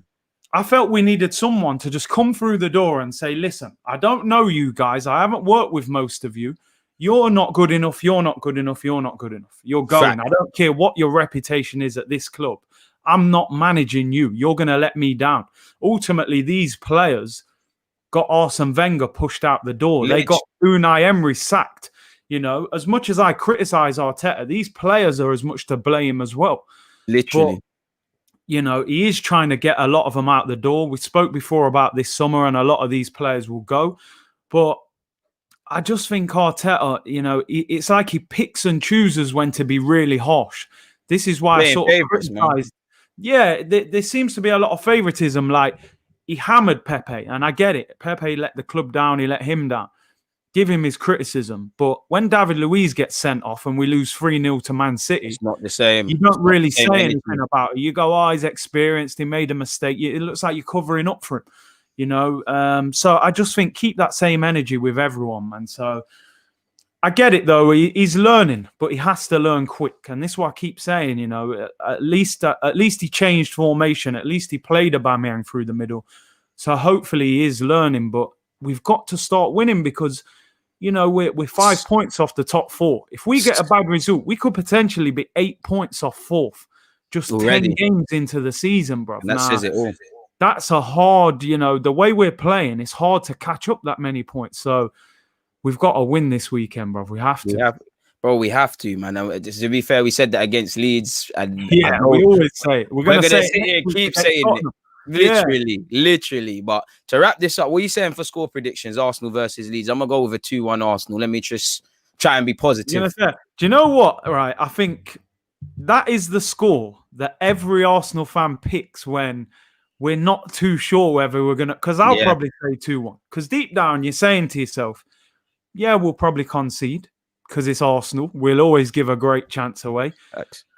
I felt we needed someone to just come through the door and say, listen, I don't know you guys. I haven't worked with most of you. You're not good enough. You're not good enough. You're not good enough. You're going. Fact. I don't care what your reputation is at this club. I'm not managing you. You're going to let me down. Ultimately, these players got Arsene Wenger pushed out the door. They got Unai Emery sacked. You know, as much as I criticize Arteta, these players are as much to blame as well. Literally. But, you know, he is trying to get a lot of them out the door. We spoke before about this summer, and a lot of these players will go. But I just think Arteta, you know, it's like he picks and chooses when to be really harsh. This is why I sort of criticized. Yeah, there seems to be a lot of favoritism. Like, he hammered Pepe, and I get it. Pepe let the club down. He let him down. Give him his criticism. But when David Luiz gets sent off and we lose 3-0 to Man City, it's not the same. You don't really say anything about it. You go, oh, he's experienced. He made a mistake. It looks like you're covering up for him, you know. So I just think keep that same energy with everyone, man. So I get it, though. He's learning, but he has to learn quick. And this is what I keep saying, you know. At least he changed formation. At least he played Aubameyang through the middle. So hopefully he is learning. But we've got to start winning because, you know, we're 5 points off the top 4. If we get a bad result, we could potentially be 8 points off 4th. Just already. 10 games into the season, bro. And that says it all. That's a hard, you know, the way we're playing, it's hard to catch up that many points. So we've got to win this weekend, bro. We have to. We have to, man. To be fair, we said that against Leeds. And yeah, we always say it. We're going to say it. Keep saying it. Literally. But to wrap this up, what are you saying for score predictions? Arsenal versus Leeds. I'm going to go with a 2-1 Arsenal. Let me just try and be positive. Do you know what? Right. I think that is the score that every Arsenal fan picks when we're not too sure whether we're going to... Because I'll probably say 2-1. Because deep down, you're saying to yourself, yeah, we'll probably concede because it's Arsenal. We'll always give a great chance away.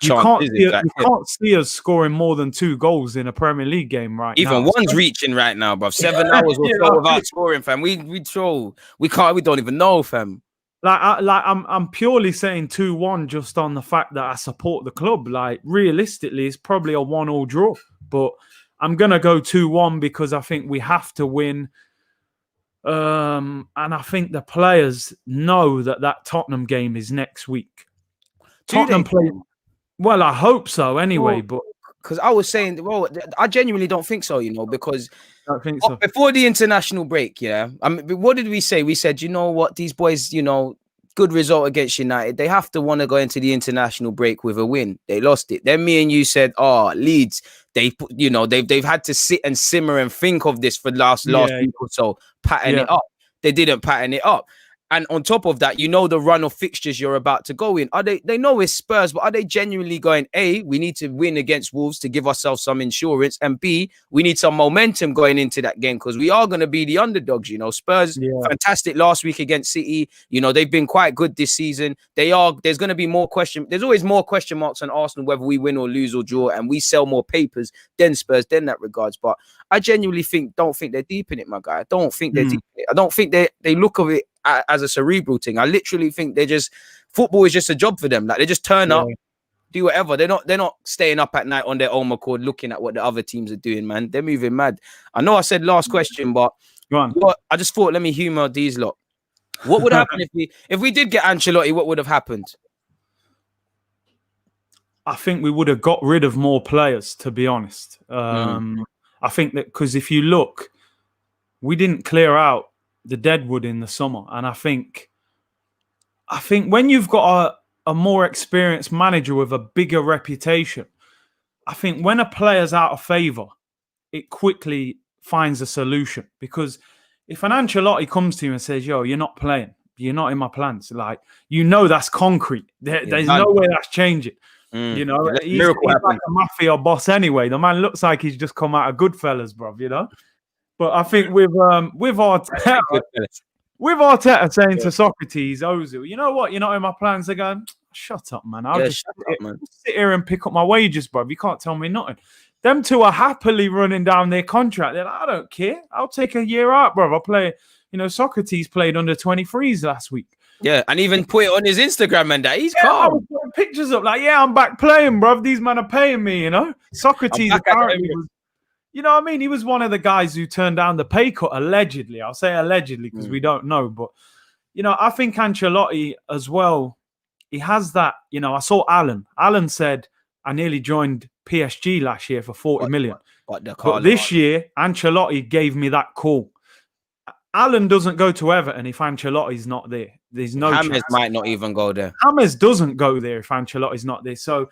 You can't see us scoring more than 2 goals in a Premier League game right now. Even one's reaching right now, bro. 7 hours or so without scoring, fam. We troll. We don't even know, fam. I'm purely saying 2-1 just on the fact that I support the club. Like, realistically, it's probably a 1-1 draw. But I'm going to go 2-1 because I think we have to win. And I think the players know that Tottenham game is next week. Tottenham play. Well, I hope so anyway. But because I was saying, well, I genuinely don't think so, you know, because I think so. Before the international break, I mean, what did we say? We said, you know what, these boys, you know, good result against United. They have to want to go into the international break with a win. They lost it. Then me and you said, Leeds, they've had to sit and simmer and think of this for the last week or so, pattern it up. They didn't pattern it up. And on top of that, you know the run of fixtures you're about to go in. They know it's Spurs, but are they genuinely going, A, we need to win against Wolves to give ourselves some insurance, and B, we need some momentum going into that game because we are going to be the underdogs, you know. Spurs, fantastic last week against City. You know, they've been quite good this season. There's going to be there's always more question marks on Arsenal, whether we win or lose or draw, and we sell more papers than Spurs in that regards. But I genuinely don't think they're deep in it, my guy. I don't think they're deep in it. I don't think they look of it as a cerebral thing. I literally think football is just a job for them. Like, they just turn up, do whatever. They're not staying up at night on their own accord looking at what the other teams are doing, man. They're moving mad. I know I said last question, but go on. I just thought, let me humor these lot. What would happen if we did get Ancelotti? What would have happened? I think we would have got rid of more players, to be honest. I think that because if you look, we didn't clear out the deadwood in the summer, and I think when you've got a more experienced manager with a bigger reputation, I think when a player's out of favour, it quickly finds a solution. Because if an Ancelotti comes to you and says, "Yo, you're not playing, you're not in my plans," like, you know that's concrete. There's no way that's changing. You know, he's like a mafia boss anyway. The man looks like he's just come out of Goodfellas, bro. You know. But I think with Arteta saying to Socrates, Ozil, you know what? You're not in my plans. They're going, shut up, man. I'll just sit here and pick up my wages, bro. You can't tell me nothing. Them two are happily running down their contract. They're like, I don't care. I'll take a year out, bro. I'll play. You know, Socrates played under 23s last week. Yeah, and even put it on his Instagram and that. He's calm. I was putting pictures up like, I'm back playing, bro. These men are paying me, you know. Socrates apparently was... You know what I mean? He was one of the guys who turned down the pay cut, allegedly. I'll say allegedly because we don't know. But, you know, I think Ancelotti as well, he has that, you know, I saw Alan. Alan said, I nearly joined PSG last year for 40 million. But this year, Ancelotti gave me that call. Alan doesn't go to Everton if Ancelotti's not there. There's no chance. James might not even go there. James doesn't go there if Ancelotti's not there. So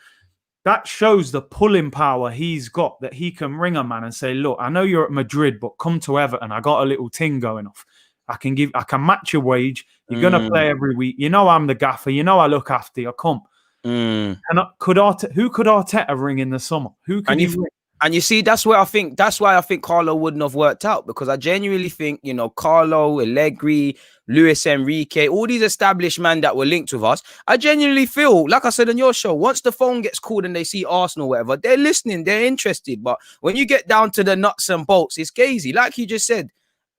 that shows the pulling power he's got, that he can ring a man and say, look, I know you're at Madrid, but come to Everton. I got a little ting going off. I can match your wage. You're going to play every week. You know I'm the gaffer. You know I look after you. Come. And who could Arteta ring in the summer? Who could he ring? And you see, that's why I think Carlo wouldn't have worked out, because I genuinely think, you know, Carlo, Allegri, Luis Enrique, all these established men that were linked with us, I genuinely feel, like I said on your show, once the phone gets called and they see Arsenal or whatever, they're listening, they're interested. But when you get down to the nuts and bolts, it's gazy. Like you just said,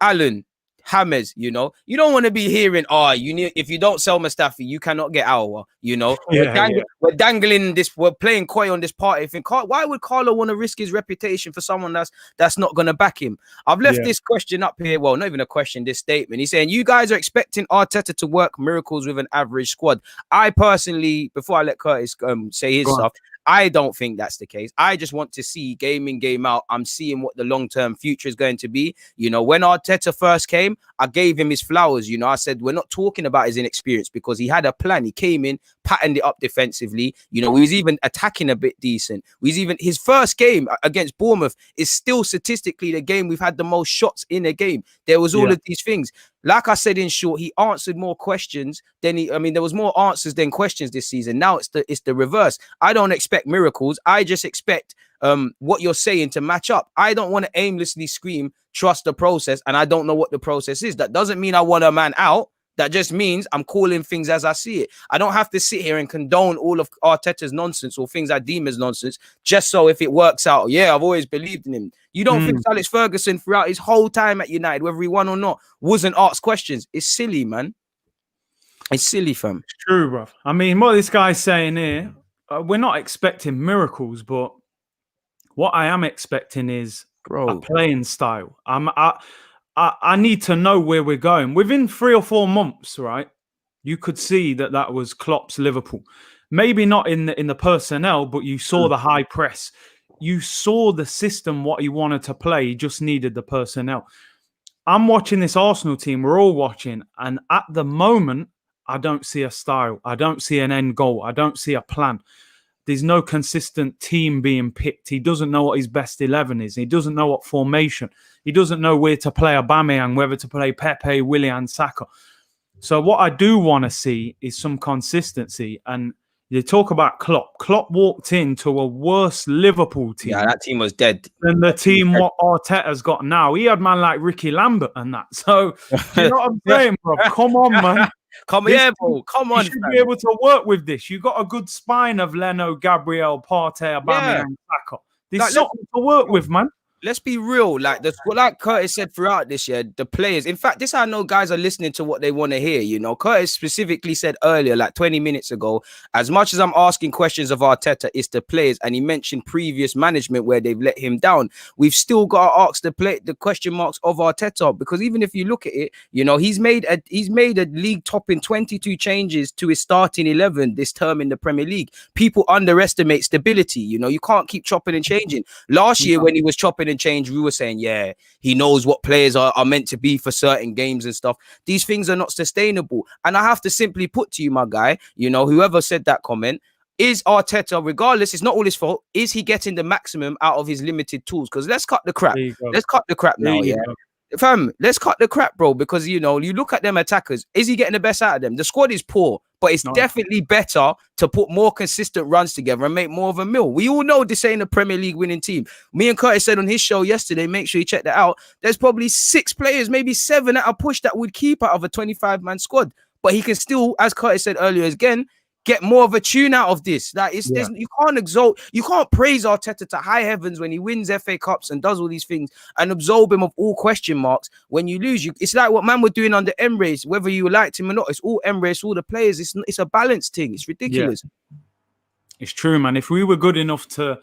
Alan, Hammers, you know, you don't want to be hearing, you need, if you don't sell Mustafi, you cannot get our, you know, we're dangling this, we're playing coy on this party. Why would Carlo want to risk his reputation for someone that's not going to back him? I've left this question up here. Well, not even a question, this statement. He's saying, you guys are expecting Arteta to work miracles with an average squad. I personally, before I let Curtis say his stuff, I don't think that's the case. I just want to see game in, game out. I'm seeing what the long-term future is going to be. You know, when Arteta first came, I gave him his flowers. You know, I said, we're not talking about his inexperience, because he had a plan. He came in, patterned it up defensively. You know, he was even attacking a bit decent. His first game against Bournemouth is still statistically the game we've had the most shots in a game. There was all of these things. Like I said, in short, he answered more questions than there was more answers than questions this season. Now it's the reverse. I don't expect miracles. I just expect what you're saying to match up. I don't want to aimlessly scream, trust the process, and I don't know what the process is. That doesn't mean I want a man out. That just means I'm calling things as I see it. I don't have to sit here and condone all of Arteta's nonsense or things I deem as nonsense just so if it works out, I've always believed in him. You don't think Alex Ferguson throughout his whole time at United, whether he won or not, wasn't asked questions? It's silly, man. It's silly, fam. It's true, bro. I mean, what this guy's saying here, we're not expecting miracles, but what I am expecting is a playing style. I need to know where we're going. Within 3 or 4 months, right, you could see that was Klopp's Liverpool. Maybe not in the personnel, but you saw the high press. You saw the system, what he wanted to play. He just needed the personnel. I'm watching this Arsenal team. We're all watching. And at the moment, I don't see a style. I don't see an end goal. I don't see a plan. There's no consistent team being picked. He doesn't know what his best 11 is. He doesn't know what formation. He doesn't know where to play Aubameyang, whether to play Pepe, Willian, Saka. So what I do want to see is some consistency. And you talk about Klopp. Klopp walked into a worse Liverpool team. Yeah, that team was dead. Than the team what Arteta's got now. He had man like Ricky Lambert and that. So, you know what I'm saying, bro? Come on, man. Come on. You should be able to work with this. You got a good spine of Leno, Gabriel, Partey, Aubameyang, and Saka. There's something to work with, man. Let's be real. Like Curtis said throughout this year, the players. In fact, this I know guys are listening to what they want to hear. You know, Curtis specifically said earlier, like 20 minutes ago, as much as I'm asking questions of Arteta, it's the players, and he mentioned previous management where they've let him down. We've still got to ask the question marks of Arteta, because even if you look at it, you know, he's made a league topping 22 changes to his starting 11 this term in the Premier League. People underestimate stability. You know, you can't keep chopping and changing. Last year when he was chopping and change, we were saying, he knows what players are meant to be for certain games and stuff. These things are not sustainable. And I have to simply put to you, my guy, you know, whoever said that comment, is Arteta, regardless, it's not all his fault, is he getting the maximum out of his limited tools? Because let's cut the crap. Let's cut the crap now, Fam, let's cut the crap, bro, because, you know, you look at them attackers, is he getting the best out of them? The squad is poor, but it's definitely better to put more consistent runs together and make more of a mill. We all know this ain't a Premier League winning team. Me and Curtis said on his show yesterday, make sure you check that out, there's probably 6 players, maybe 7 at a push that would keep out of a 25-man squad. But he can still, as Curtis said earlier again, get more of a tune out of this. Like you can't praise Arteta to high heavens when he wins FA Cups and does all these things and absolve him of all question marks. When you lose, it's like what man were doing under Emirates, whether you liked him or not. It's all Emirates, all the players. It's a balanced thing. It's ridiculous. Yeah. It's true, man. If we were good enough to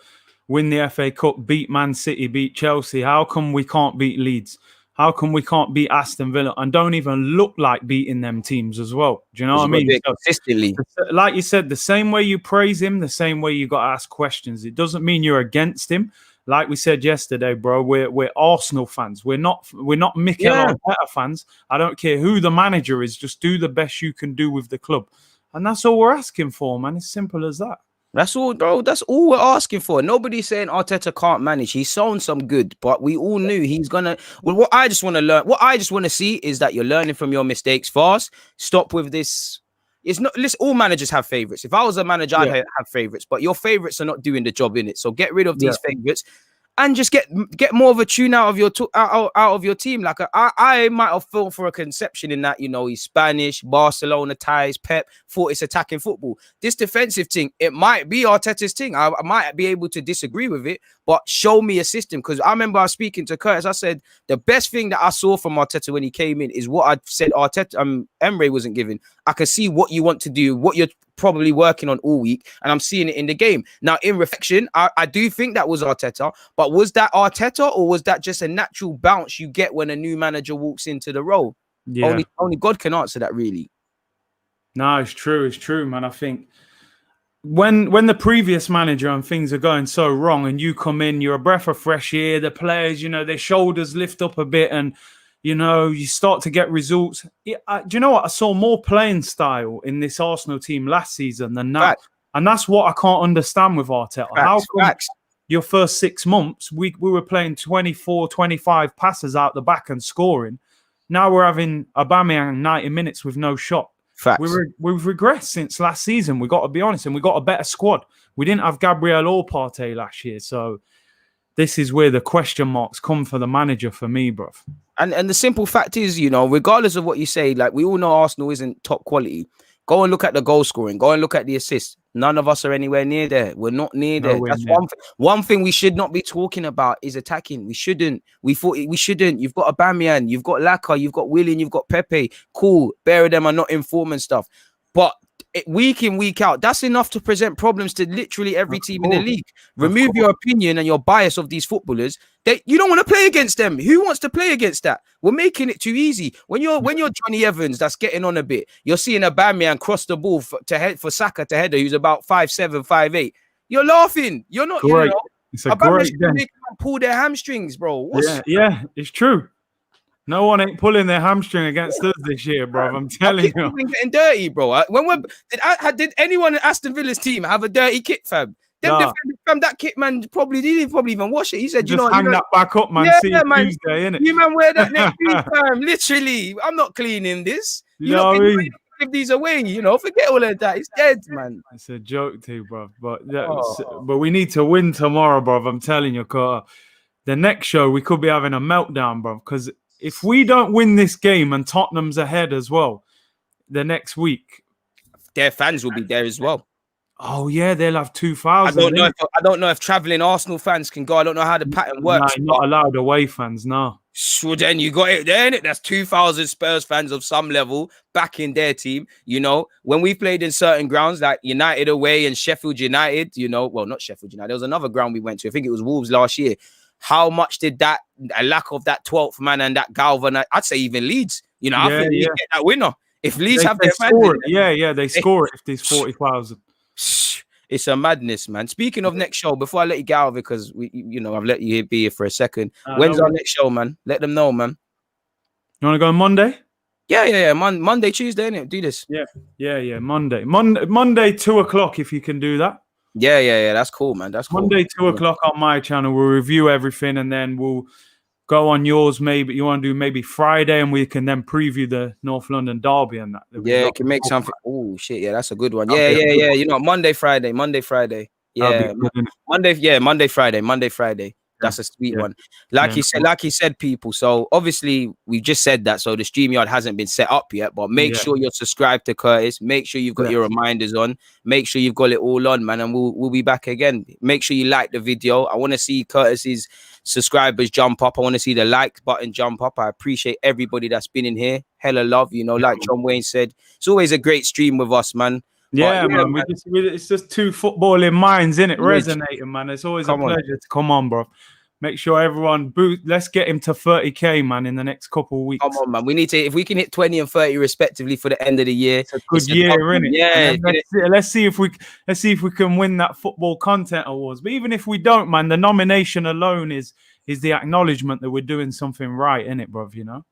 win the FA Cup, beat Man City, beat Chelsea, how come we can't beat Leeds? How come we can't beat Aston Villa and don't even look like beating them teams as well? Do you know what I mean? Consistently. Like you said, the same way you praise him, the same way you got to ask questions. It doesn't mean you're against him. Like we said yesterday, bro, we're Arsenal fans. We're not Mikel Arteta fans. I don't care who the manager is. Just do the best you can do with the club. And that's all we're asking for, man. It's simple as that. That's all, bro. That's all we're asking for. Nobody's saying Arteta can't manage. He's shown some good, but we all knew he's gonna. Well, what I just want to learn, what I just want to see is that you're learning from your mistakes fast. Stop with this. It's not. Listen, all managers have favorites. If I was a manager, I'd have favorites, but your favorites are not doing the job in it. So get rid of these favorites. and just get more of a tune out of your out of your team. Like I might have fallen for a conception in that, you know, he's Spanish, Barcelona ties, Pep thought it's attacking football. This defensive thing, it might be Arteta's thing. I might be able to disagree with it, but show me a system. Because I remember I was speaking to Curtis. I said the best thing that I saw from Arteta when he came in is what I said Arteta Emery wasn't giving. I can see what you want to do, what you're probably working on all week, and I'm seeing it in the game. Now, in reflection, I do think that was Arteta, but was that Arteta or was that just a natural bounce you get when a new manager walks into the role? Yeah. Only God can answer that, really. No, it's true, man. I think when the previous manager and things are going so wrong and you come in, you're a breath of fresh air, the players, you know, their shoulders lift up a bit and, you know, you start to get results. Do you know what? I saw more playing style in this Arsenal team last season than now. Facts. And that's what I can't understand with Arteta. How come your first 6 months, we were playing 24, 25 passes out the back and scoring. Now we're having Aubameyang 90 minutes with no shot. Facts. We've regressed since last season. We got to be honest, and we got a better squad. We didn't have Gabriel or Partey last year. So this is where the question marks come for the manager for me, bruv. And the simple fact is, you know, regardless of what you say, like we all know Arsenal isn't top quality. Go and look at the goal scoring. Go and look at the assists. None of us are anywhere near there. We're not near there. That's one thing we should not be talking about is attacking. We shouldn't. We thought we shouldn't. You've got Aubameyang, you've got Lacazette, you've got Willian, you've got Pepe. Cool. Bare of them are not in form and stuff. But week in, week out, that's enough to present problems to literally every team in the league. Remove your opinion and your bias of these footballers. You don't want to play against them. Who wants to play against that? We're making it too easy. When you're Johnny Evans, that's getting on a bit. You're seeing Aubameyang cross the ball for Saka to header, who's about 5'7", 5'8". You're laughing. You're not. Great. You know, it's a great game. Pull their hamstrings, bro. Yeah, it's true. No one ain't pulling their hamstring against us this year, bro. I'm telling you. Getting dirty, bro. Did anyone in Aston Villa's team have a dirty kit, fam? That kit man probably didn't even wash it. He said, just hang that back up, man. Yeah, see man. Tuesday, innit? You man wear that next week, fam. Literally, I'm not cleaning this. You know, give these away. You know, forget all of that. It's dead, man. It's a joke too, bro. But we need to win tomorrow, bro. I'm telling you, Carter. The next show we could be having a meltdown, bro, because if we don't win this game and Tottenham's ahead as well, the next week, their fans will be there as well. Oh yeah, they'll have 2,000. I don't know if traveling Arsenal fans can go. I don't know how the pattern works. No, not allowed away fans, no. So then you got it there, innit? That's 2,000 Spurs fans of some level backing their team. You know, when we played in certain grounds like United away and Sheffield United, you know, well, not Sheffield United. There was another ground we went to. I think it was Wolves last year. How much did a lack of that 12th man and that galvanize? I'd say even Leeds. You know, I think we get that winner. If Leeds have their fans, they score it if there's 40,000. It's a madness, man. Speaking of next show, before I let you get out of it, because I've let you be here for a second. When's our next show, man? Let them know, man. You want to go on Monday? Yeah. Monday, Tuesday, innit? Do this. Yeah. Monday, 2:00 if you can do that. Yeah. That's cool, man. That's cool. Monday, 2:00 on my channel. We'll review everything and then we'll go on yours. Maybe you want to do maybe Friday and we can then preview the North London derby and that. Yeah, it can make something. Oh shit, yeah, that's a good one. Yeah. You know, Monday, Friday. Yeah, Monday, Friday. That's a sweet one. Like he said, people. So obviously we've just said that. So the StreamYard hasn't been set up yet, but make sure you're subscribed to Curtis. Make sure you've got your reminders on. Make sure you've got it all on, man. And we'll be back again. Make sure you like the video. I want to see Curtis's subscribers jump up. I want to see the like button jump up. I appreciate everybody that's been in here. Hella love, you know, like John Wayne said. It's always a great stream with us, man. Yeah, man. It's just two footballing minds, innit? Resonating, man. It's always a pleasure to come on, bro. Make sure everyone let's get him to 30K, man, in the next couple of weeks. Come on, man. We need to, if we can hit 20 and 30 respectively for the end of the year. It's a good year, innit? Yeah. Let's see if we can win that football content awards. But even if we don't, man, the nomination alone is the acknowledgement that we're doing something right, innit, bruv, you know?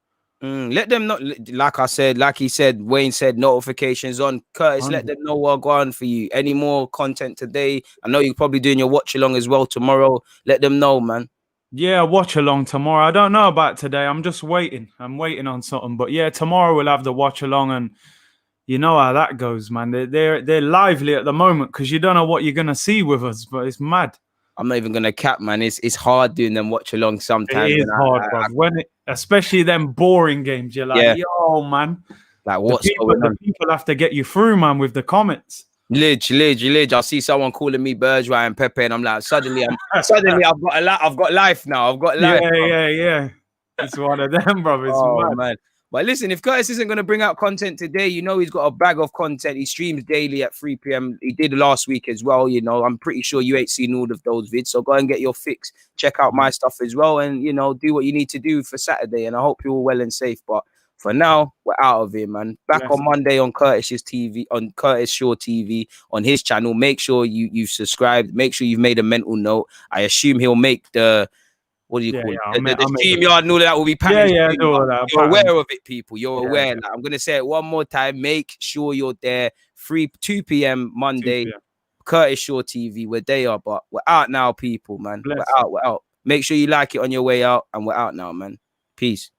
Let them know, like he said, Wayne said, notifications on. Curtis, let them know what's going on for you. Any more content today? I know you're probably doing your watch along as well tomorrow. Let them know, man. Yeah, watch along tomorrow. I don't know about today. I'm just waiting. I'm waiting on something. But yeah, tomorrow we'll have the watch along, and you know how that goes, man. They're lively at the moment because you don't know what you're gonna see with us, but it's mad. I'm not even gonna cap, man. It's hard doing them watch along sometimes. It is hard, bro. Especially them boring games, you're like, yo, man. Like, what's going on? The people have to get you through, man, with the comments. Lidge. I see someone calling me Bourgeois and Pepe, and I'm like, suddenly I've got life now. I've got life. Yeah. It's one of them, bro. It's man. But listen, if Curtis isn't going to bring out content today, you know he's got a bag of content. He streams daily at 3 p.m. He did last week as well. You know, I'm pretty sure you ain't seen all of those vids. So go and get your fix. Check out my stuff as well. And, you know, do what you need to do for Saturday. And I hope you're all well and safe. But for now, we're out of here, man. Back on Monday on Curtis's TV, on Curtis Shaw TV, on his channel. Make sure you've subscribed. Make sure you've made a mental note. I assume he'll make the... What do you call it? The StreamYard and all of that will be packaged. You're aware of it, people. You're aware. Like, I'm going to say it one more time. Make sure you're there. 2 p.m. Monday. 2 p.m. Curtis Shaw TV. We're there, but we're out now, people, man. We're out. Make sure you like it on your way out. And we're out now, man. Peace.